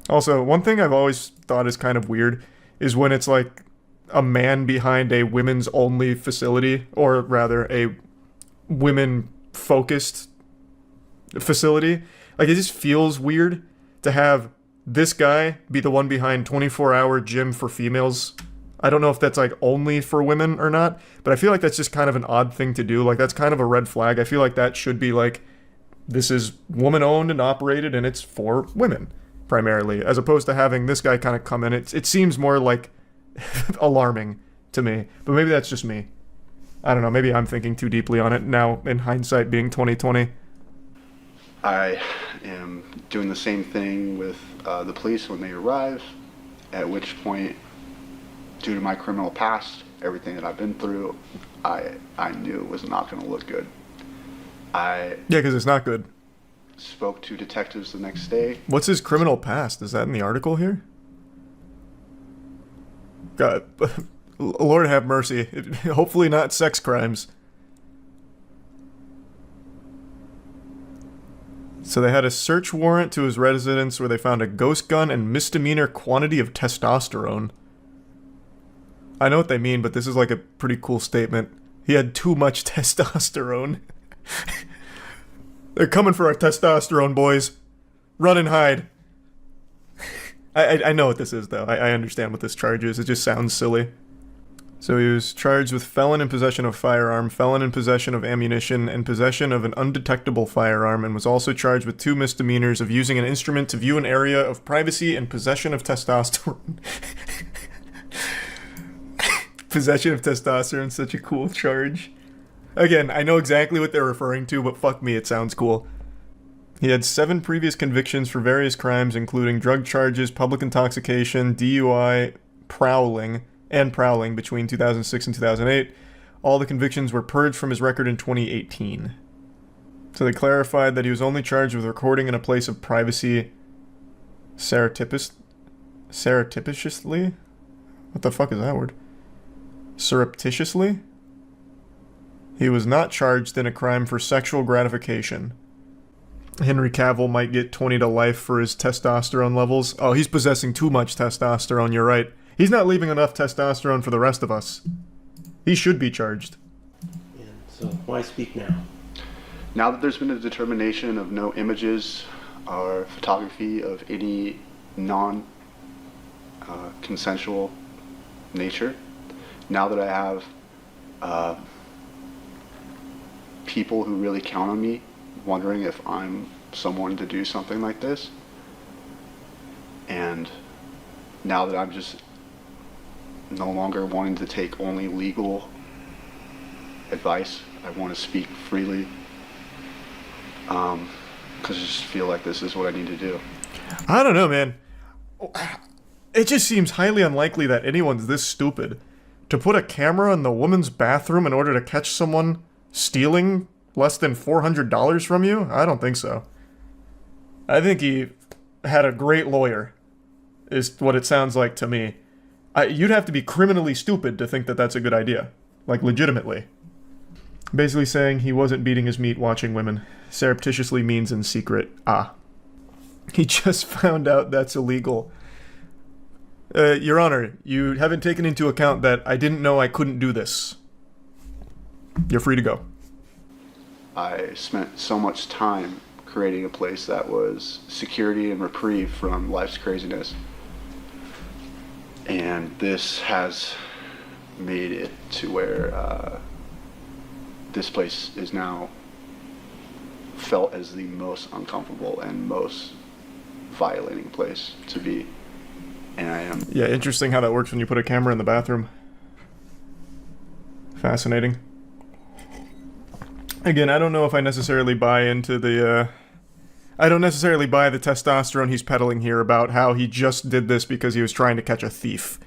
Also, one thing I've always thought is kind of weird is when it's like a man behind a women's only facility, or rather a women focused facility. Like, it just feels weird to have this guy be the one behind 24-hour gym for females. I don't know if that's like only for women or not, but I feel like that's just kind of an odd thing to do. Like, that's kind of a red flag. I feel like that should be like, this is woman owned and operated and it's for women primarily, as opposed to having this guy kind of come in. It seems more like alarming to me, but maybe that's just me. I don't know, maybe I'm thinking too deeply on it now, in hindsight being 2020. I am doing the same thing with the police when they arrive, at which point, due to my criminal past, everything that I've been through, I knew it was not going to look good. Yeah, because it's not good. Spoke to detectives the next day. What's his criminal past? Is that in the article here? God, Lord have mercy. Hopefully not sex crimes. So they had a search warrant to his residence where they found a ghost gun and misdemeanor quantity of testosterone. I know what they mean, but this is like a pretty cool statement. He had too much testosterone. They're coming for our testosterone, boys. Run and hide. I know what this is, though. I understand what this charge is. It just sounds silly. So he was charged with felon in possession of firearm, felon in possession of ammunition, and possession of an undetectable firearm, and was also charged with 2 misdemeanors of using an instrument to view an area of privacy and possession of testosterone. Possession of testosterone, such a cool charge. Again, I know exactly what they're referring to, but fuck me, it sounds cool. He had 7 previous convictions for various crimes, including drug charges, public intoxication, DUI, prowling between 2006 and 2008. All the convictions were purged from his record in 2018. So they clarified that he was only charged with recording in a place of privacy surreptitiously? What the fuck is that word? Surreptitiously? He was not charged in a crime for sexual gratification. Henry Cavill might get 20 to life for his testosterone levels. Oh, he's possessing too much testosterone, you're right. He's not leaving enough testosterone for the rest of us. He should be charged. And so, why speak now? Now that there's been a determination of no images or photography of any non-consensual nature, now that I have people who really count on me wondering if I'm someone to do something like this. And now that I'm just no longer wanting to take only legal advice, I want to speak freely, because I just feel like this is what I need to do. I don't know, man. It just seems highly unlikely that anyone's this stupid to put a camera in the woman's bathroom in order to catch someone stealing less than $400 from you. I don't think so. I think he had a great lawyer, is what it sounds like to me. You'd have to be criminally stupid to think that that's a good idea. Like, legitimately. Basically saying he wasn't beating his meat watching women. Surreptitiously means in secret. Ah. He just found out that's illegal. Your Honor, you haven't taken into account that I didn't know I couldn't do this. You're free to go. I spent so much time creating a place that was security and reprieve from life's craziness. And this has made it to where this place is now felt as the most uncomfortable and most violating place to be. And I am. Yeah, interesting how that works when you put a camera in the bathroom. Fascinating. Again, I don't know if I necessarily buy into the, I don't necessarily buy the testosterone he's peddling here about how he just did this because he was trying to catch a thief.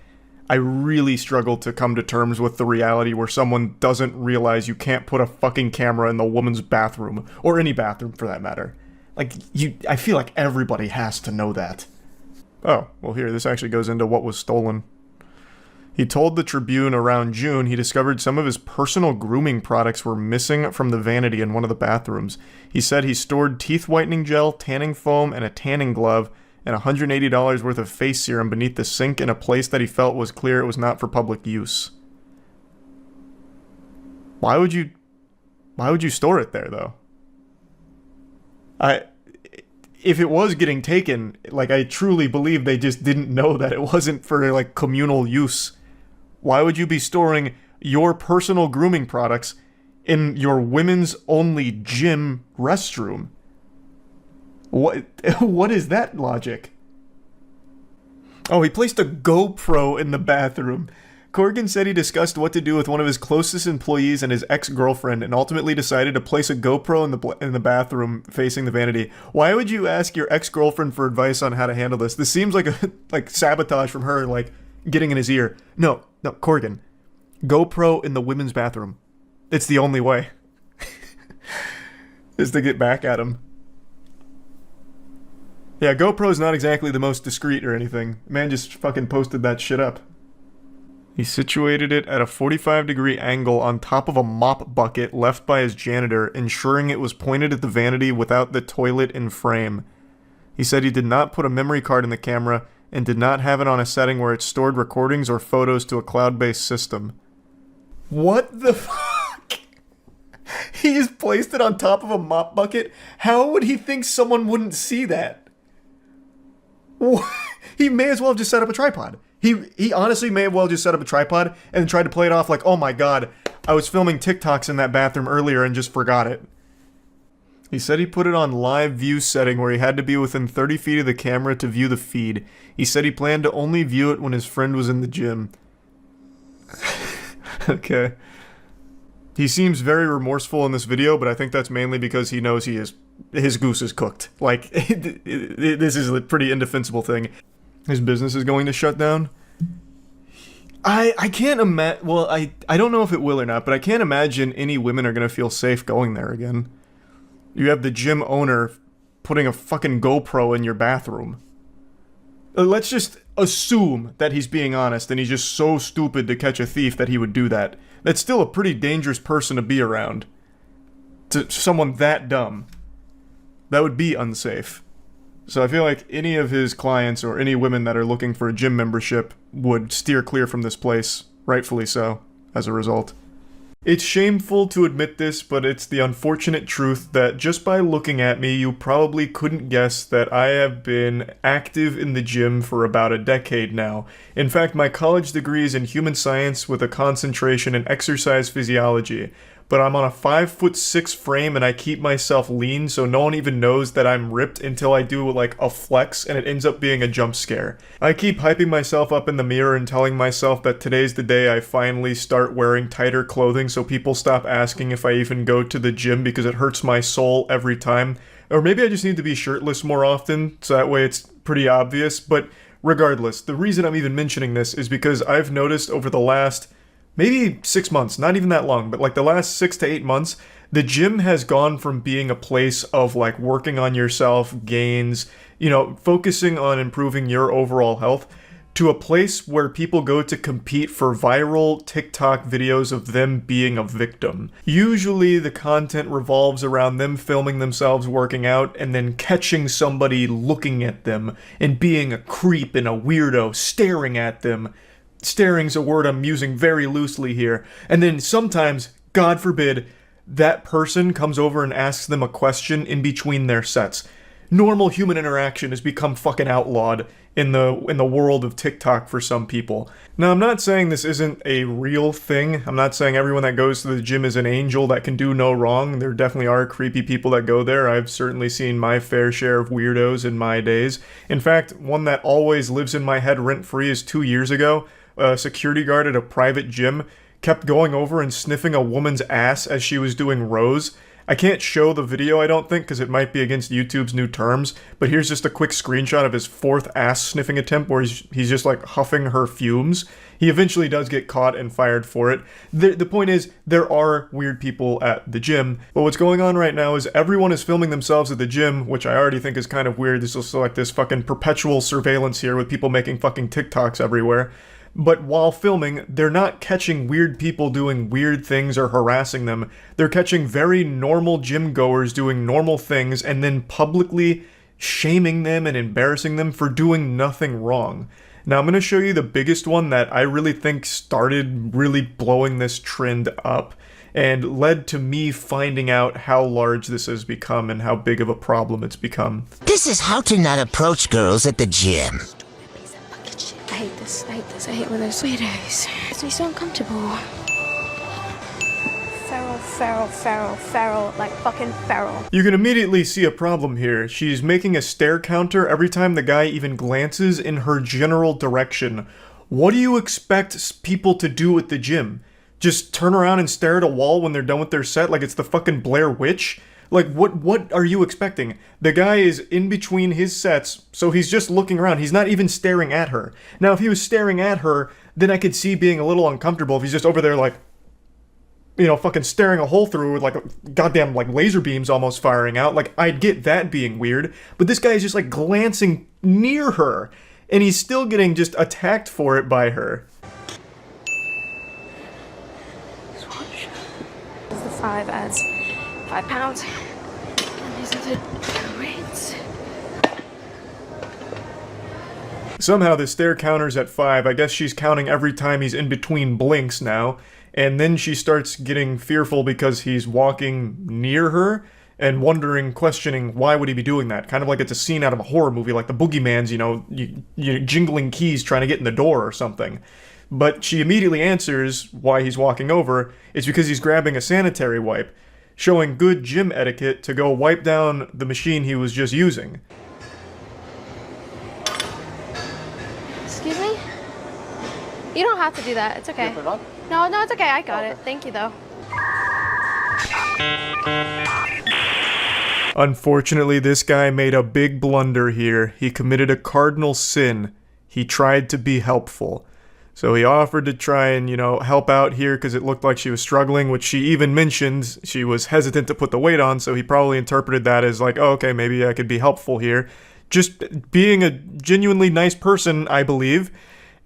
I really struggle to come to terms with the reality where someone doesn't realize you can't put a fucking camera in the woman's bathroom, or any bathroom for that matter. Like, I feel like everybody has to know that. Oh, well here, this actually goes into what was stolen. He told the Tribune around June he discovered some of his personal grooming products were missing from the vanity in one of the bathrooms. He said he stored teeth whitening gel, tanning foam, and a tanning glove, and $180 worth of face serum beneath the sink in a place that he felt was clear it was not for public use. Why would you store it there, though? If it was getting taken, like, I truly believe they just didn't know that it wasn't for, like, communal use. Why would you be storing your personal grooming products in your women's only gym restroom? What is that logic? Oh, he placed a GoPro in the bathroom. Corgan said he discussed what to do with one of his closest employees and his ex-girlfriend and ultimately decided to place a GoPro in the bathroom facing the vanity. Why would you ask your ex-girlfriend for advice on how to handle this? This seems like like sabotage from her, like getting in his ear. No, Corgan. GoPro in the women's bathroom. It's the only way. Is to get back at him. Yeah, GoPro's not exactly the most discreet or anything. Man just fucking posted that shit up. He situated it at a 45-degree angle on top of a mop bucket left by his janitor, ensuring it was pointed at the vanity without the toilet in frame. He said he did not put a memory card in the camera and did not have it on a setting where it stored recordings or photos to a cloud-based system. What the fuck? He just placed it on top of a mop bucket? How would he think someone wouldn't see that? What? He may as well have just set up a tripod. He honestly may have well just set up a tripod and tried to play it off like, oh my god, I was filming TikToks in that bathroom earlier and just forgot it. He said he put it on live view setting where he had to be within 30 feet of the camera to view the feed. He said he planned to only view it when his friend was in the gym. Okay. He seems very remorseful in this video, but I think that's mainly because he knows his goose is cooked. Like, this is a pretty indefensible thing. His business is going to shut down. I can't imagine. Well, I don't know if it will or not, but I can't imagine any women are going to feel safe going there again. You have the gym owner putting a fucking GoPro in your bathroom. Let's just assume that he's being honest and he's just so stupid to catch a thief that he would do that. That's still a pretty dangerous person to be around. To someone that dumb. That would be unsafe. So I feel like any of his clients or any women that are looking for a gym membership would steer clear from this place, rightfully so, as a result. It's shameful to admit this, but it's the unfortunate truth that just by looking at me, you probably couldn't guess that I have been active in the gym for about a decade now. In fact, my college degree is in human science with a concentration in exercise physiology. but I'm on a 5'6" frame and I keep myself lean so no one even knows that I'm ripped until I do like a flex and it ends up being a jump scare. I keep hyping myself up in the mirror and telling myself that today's the day I finally start wearing tighter clothing so people stop asking if I even go to the gym because it hurts my soul every time. Or maybe I just need to be shirtless more often so that way it's pretty obvious, but regardless, the reason I'm even mentioning this is because I've noticed over the last maybe 6 months, not even that long, but like the last 6 to 8 months, the gym has gone from being a place of like working on yourself, gains, you know, focusing on improving your overall health, to a place where people go to compete for viral TikTok videos of them being a victim. Usually the content revolves around them filming themselves working out and then catching somebody looking at them and being a creep and a weirdo staring at them. Staring's a word I'm using very loosely here. And then sometimes, God forbid, that person comes over and asks them a question in between their sets. Normal human interaction has become fucking outlawed in the world of TikTok for some people. Now, I'm not saying this isn't a real thing. I'm not saying everyone that goes to the gym is an angel that can do no wrong. There definitely are creepy people that go there. I've certainly seen my fair share of weirdos in my days. In fact, one that always lives in my head rent-free is 2 years ago. A security guard at a private gym kept going over and sniffing a woman's ass as she was doing rows. I can't show the video, I don't think, because it might be against YouTube's new terms, but here's just a quick screenshot of his 4th ass sniffing attempt where he's just like huffing her fumes. He eventually does get caught and fired for it. The point is, there are weird people at the gym, but what's going on right now is everyone is filming themselves at the gym, which I already think is kind of weird. There's also like this fucking perpetual surveillance here with people making fucking TikToks everywhere. But while filming, they're not catching weird people doing weird things or harassing them. They're catching very normal gym goers doing normal things and then publicly shaming them and embarrassing them for doing nothing wrong. Now I'm going to show you the biggest one that I really think started really blowing this trend up and led to me finding out how large this has become and how big of a problem it's become. This is how to not approach girls at the gym. I hate this. I hate this. I hate when there's weirdos. It makes me so uncomfortable. Feral, like fucking feral. You can immediately see a problem here. She's making a stare counter every time the guy even glances in her general direction. What do you expect people to do at the gym? Just turn around and stare at a wall when they're done with their set like it's the fucking Blair Witch? Like, what are you expecting? The guy is in between his sets, so he's just looking around. He's not even staring at her. Now, if he was staring at her, then I could see being a little uncomfortable if he's just over there, like, you know, fucking staring a hole through with, like, goddamn, like, laser beams almost firing out. Like, I'd get that being weird. But this guy is just, like, glancing near her, and he's still getting just attacked for it by her. Swatch. The 5 adds 5 pounds. And these are the rates. Somehow the stare counter's at 5. I guess she's counting every time he's in between blinks now. And then she starts getting fearful because he's walking near her and wondering, questioning, why would he be doing that? Kind of like it's a scene out of a horror movie, like the boogeyman's, you know, you jingling keys trying to get in the door or something. But she immediately answers why he's walking over. It's because he's grabbing a sanitary wipe, showing good gym etiquette to go wipe down the machine he was just using. Excuse me? You don't have to do that. It's okay. No, it's okay. I got it. Thank you, though. Unfortunately, this guy made a big blunder here. He committed a cardinal sin. He tried to be helpful. So he offered to try and, you know, help out here because it looked like she was struggling, which she even mentioned she was hesitant to put the weight on, so he probably interpreted that as like, oh, okay, maybe I could be helpful here. Just being a genuinely nice person, I believe.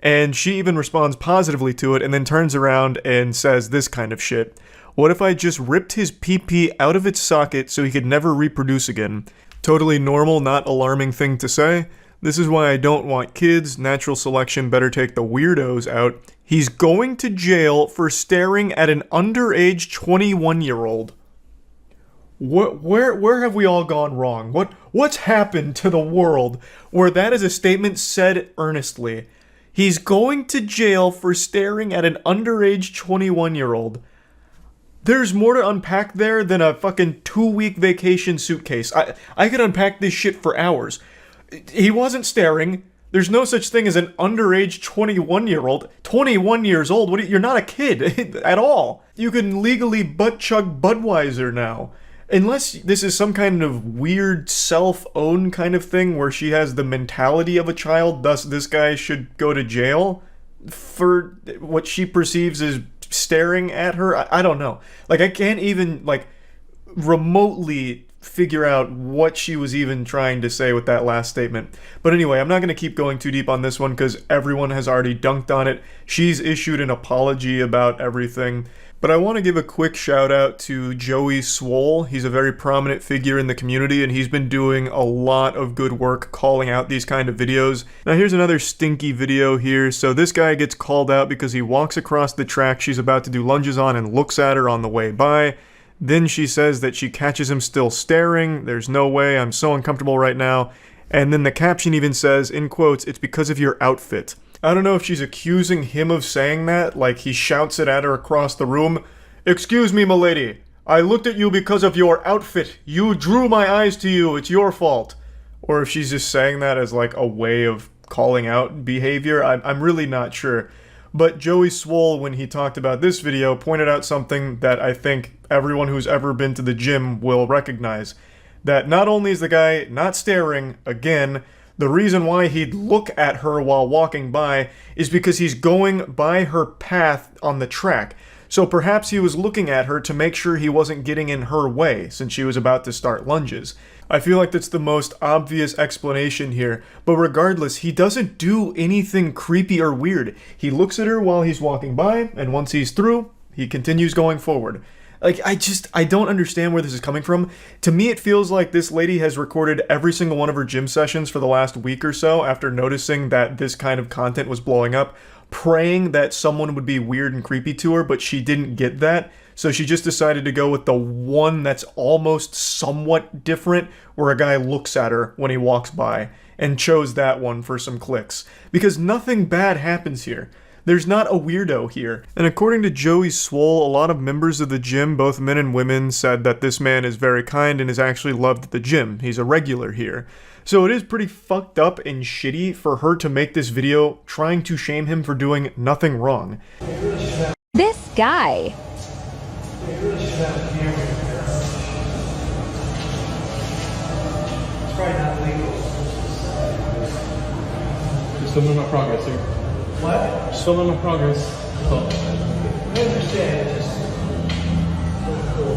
And she even responds positively to it and then turns around and says this kind of shit. What if I just ripped his pee-pee out of its socket so he could never reproduce again? Totally normal, not alarming thing to say. This is why I don't want kids. Natural selection better take the weirdos out. He's going to jail for staring at an underage 21-year-old. Where have we all gone wrong? What's happened to the world where that is a statement said earnestly? He's going to jail for staring at an underage 21-year-old. There's more to unpack there than a fucking 2-week vacation suitcase. I could unpack this shit for hours. He wasn't staring. There's no such thing as an underage 21-year-old. 21 years old? You're not a kid at all. You can legally butt-chug Budweiser now. Unless this is some kind of weird self-own kind of thing where she has the mentality of a child, thus this guy should go to jail for what she perceives as staring at her. I don't know. Like, I can't even, like, remotely figure out what she was even trying to say with that last statement. But anyway, I'm not going to keep going too deep on this one because everyone has already dunked on it. She's issued an apology about everything. But I want to give a quick shout out to Joey Swole. He's a very prominent figure in the community and he's been doing a lot of good work calling out these kind of videos. Now here's another stinky video here. So this guy gets called out because he walks across the track she's about to do lunges on and looks at her on the way by. Then she says that she catches him still staring. There's no way, I'm so uncomfortable right now. And then the caption even says, in quotes, "It's because of your outfit." I don't know if she's accusing him of saying that, like he shouts it at her across the room. "Excuse me, milady. I looked at you because of your outfit. You drew my eyes to you. It's your fault." Or if she's just saying that as like a way of calling out behavior. I'm really not sure. But Joey Swole, when he talked about this video, pointed out something that I think everyone who's ever been to the gym will recognize. That not only is the guy not staring, again, the reason why he'd look at her while walking by is because he's going by her path on the track. So perhaps he was looking at her to make sure he wasn't getting in her way since she was about to start lunges. I feel like that's the most obvious explanation here, but regardless, he doesn't do anything creepy or weird. He looks at her while he's walking by, and once he's through, he continues going forward. Like, I don't understand where this is coming from. To me, it feels like this lady has recorded every single one of her gym sessions for the last week or so after noticing that this kind of content was blowing up, praying that someone would be weird and creepy to her, but she didn't get that. So she just decided to go with the one that's almost somewhat different, where a guy looks at her when he walks by, and chose that one for some clicks. Because nothing bad happens here. There's not a weirdo here. And according to Joey Swole, a lot of members of the gym, both men and women, said that this man is very kind and is actually loved at the gym. He's a regular here. So it is pretty fucked up and shitty for her to make this video trying to shame him for doing nothing wrong. This guy. You're still moving my progress here. What? Still moving my progress. Oh. I understand. It's just cool.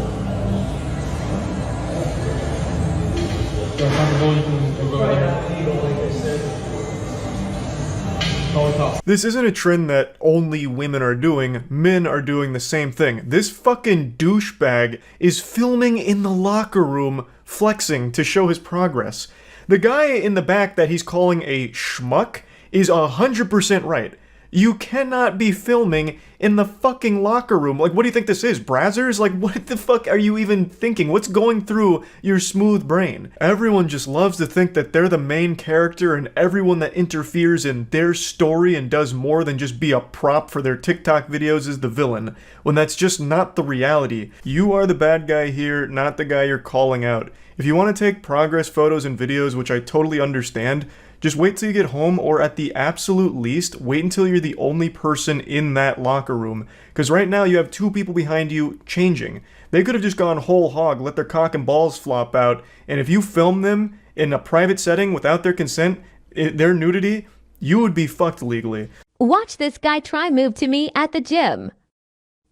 This isn't a trend that only women are doing, men are doing the same thing. This fucking douchebag is filming in the locker room, flexing to show his progress. The guy in the back that he's calling a schmuck is 100% right. You cannot be filming in the fucking locker room. Like, what do you think this is, Brazzers? Like, what the fuck are you even thinking? What's going through your smooth brain? Everyone just loves to think that they're the main character and everyone that interferes in their story and does more than just be a prop for their TikTok videos is the villain, when that's just not the reality. You are the bad guy here, not the guy you're calling out. If you want to take progress photos and videos, which I totally understand, just wait till you get home, or at the absolute least, wait until you're the only person in that locker room. Because right now you have two people behind you changing. They could have just gone whole hog, let their cock and balls flop out, and if you film them in a private setting without their consent, their nudity, you would be fucked legally. Watch this guy try move to me at the gym.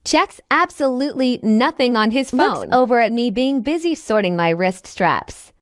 Checks absolutely nothing on his phone. Looks over at me being busy sorting my wrist straps.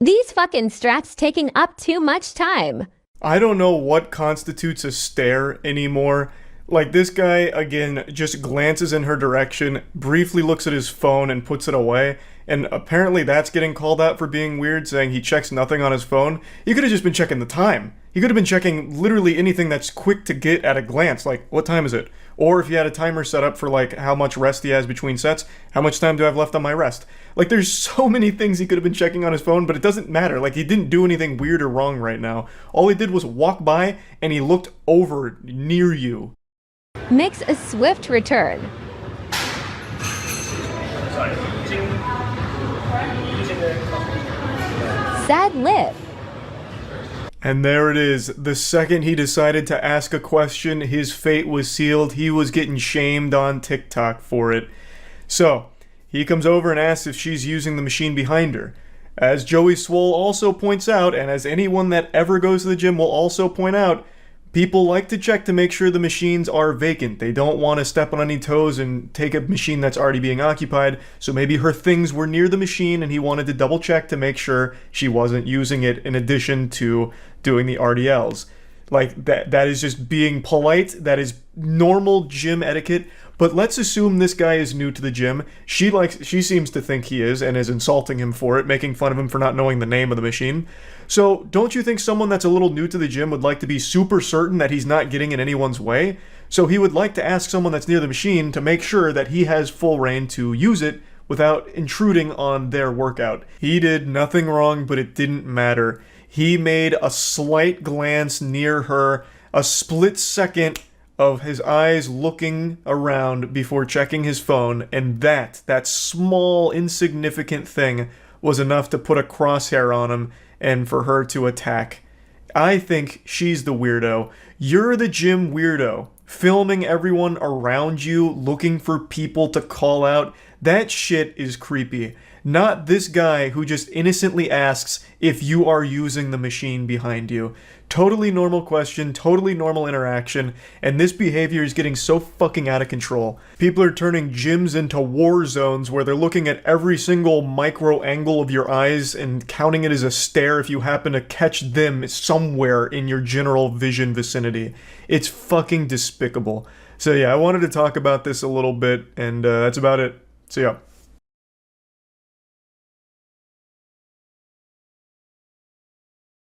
These fucking straps taking up too much time. I don't know what constitutes a stare anymore. Like, this guy, again, just glances in her direction, briefly looks at his phone and puts it away, and apparently that's getting called out for being weird, saying he checks nothing on his phone. He could have just been checking the time. He could have been checking literally anything that's quick to get at a glance, like, what time is it? Or if he had a timer set up for, like, how much rest he has between sets, how much time do I have left on my rest? Like, there's so many things he could have been checking on his phone, but it doesn't matter. Like, he didn't do anything weird or wrong right now. All he did was walk by, and he looked over near you. Makes a swift return. Sad lip. And there it is. The second he decided to ask a question, his fate was sealed. He was getting shamed on TikTok for it. So, he comes over and asks if she's using the machine behind her. As Joey Swole also points out, and as anyone that ever goes to the gym will also point out, people like to check to make sure the machines are vacant. They don't want to step on any toes and take a machine that's already being occupied, so maybe her things were near the machine and he wanted to double check to make sure she wasn't using it in addition to doing the RDLs. Like, that is just being polite. That is normal gym etiquette. But let's assume this guy is new to the gym. She seems to think he is and is insulting him for it, making fun of him for not knowing the name of the machine. So don't you think someone that's a little new to the gym would like to be super certain that he's not getting in anyone's way? So he would like to ask someone that's near the machine to make sure that he has full reign to use it without intruding on their workout. He did nothing wrong, but it didn't matter. He made a slight glance near her, a split second of his eyes looking around before checking his phone, and that small, insignificant thing was enough to put a crosshair on him and for her to attack. I think she's the weirdo. You're the gym weirdo, filming everyone around you, looking for people to call out. That shit is creepy. Not this guy who just innocently asks if you are using the machine behind you. Totally normal question, totally normal interaction, and this behavior is getting so fucking out of control. People are turning gyms into war zones where they're looking at every single micro angle of your eyes and counting it as a stare if you happen to catch them somewhere in your general vision vicinity. It's fucking despicable. So yeah, I wanted to talk about this a little bit, and that's about it. See ya.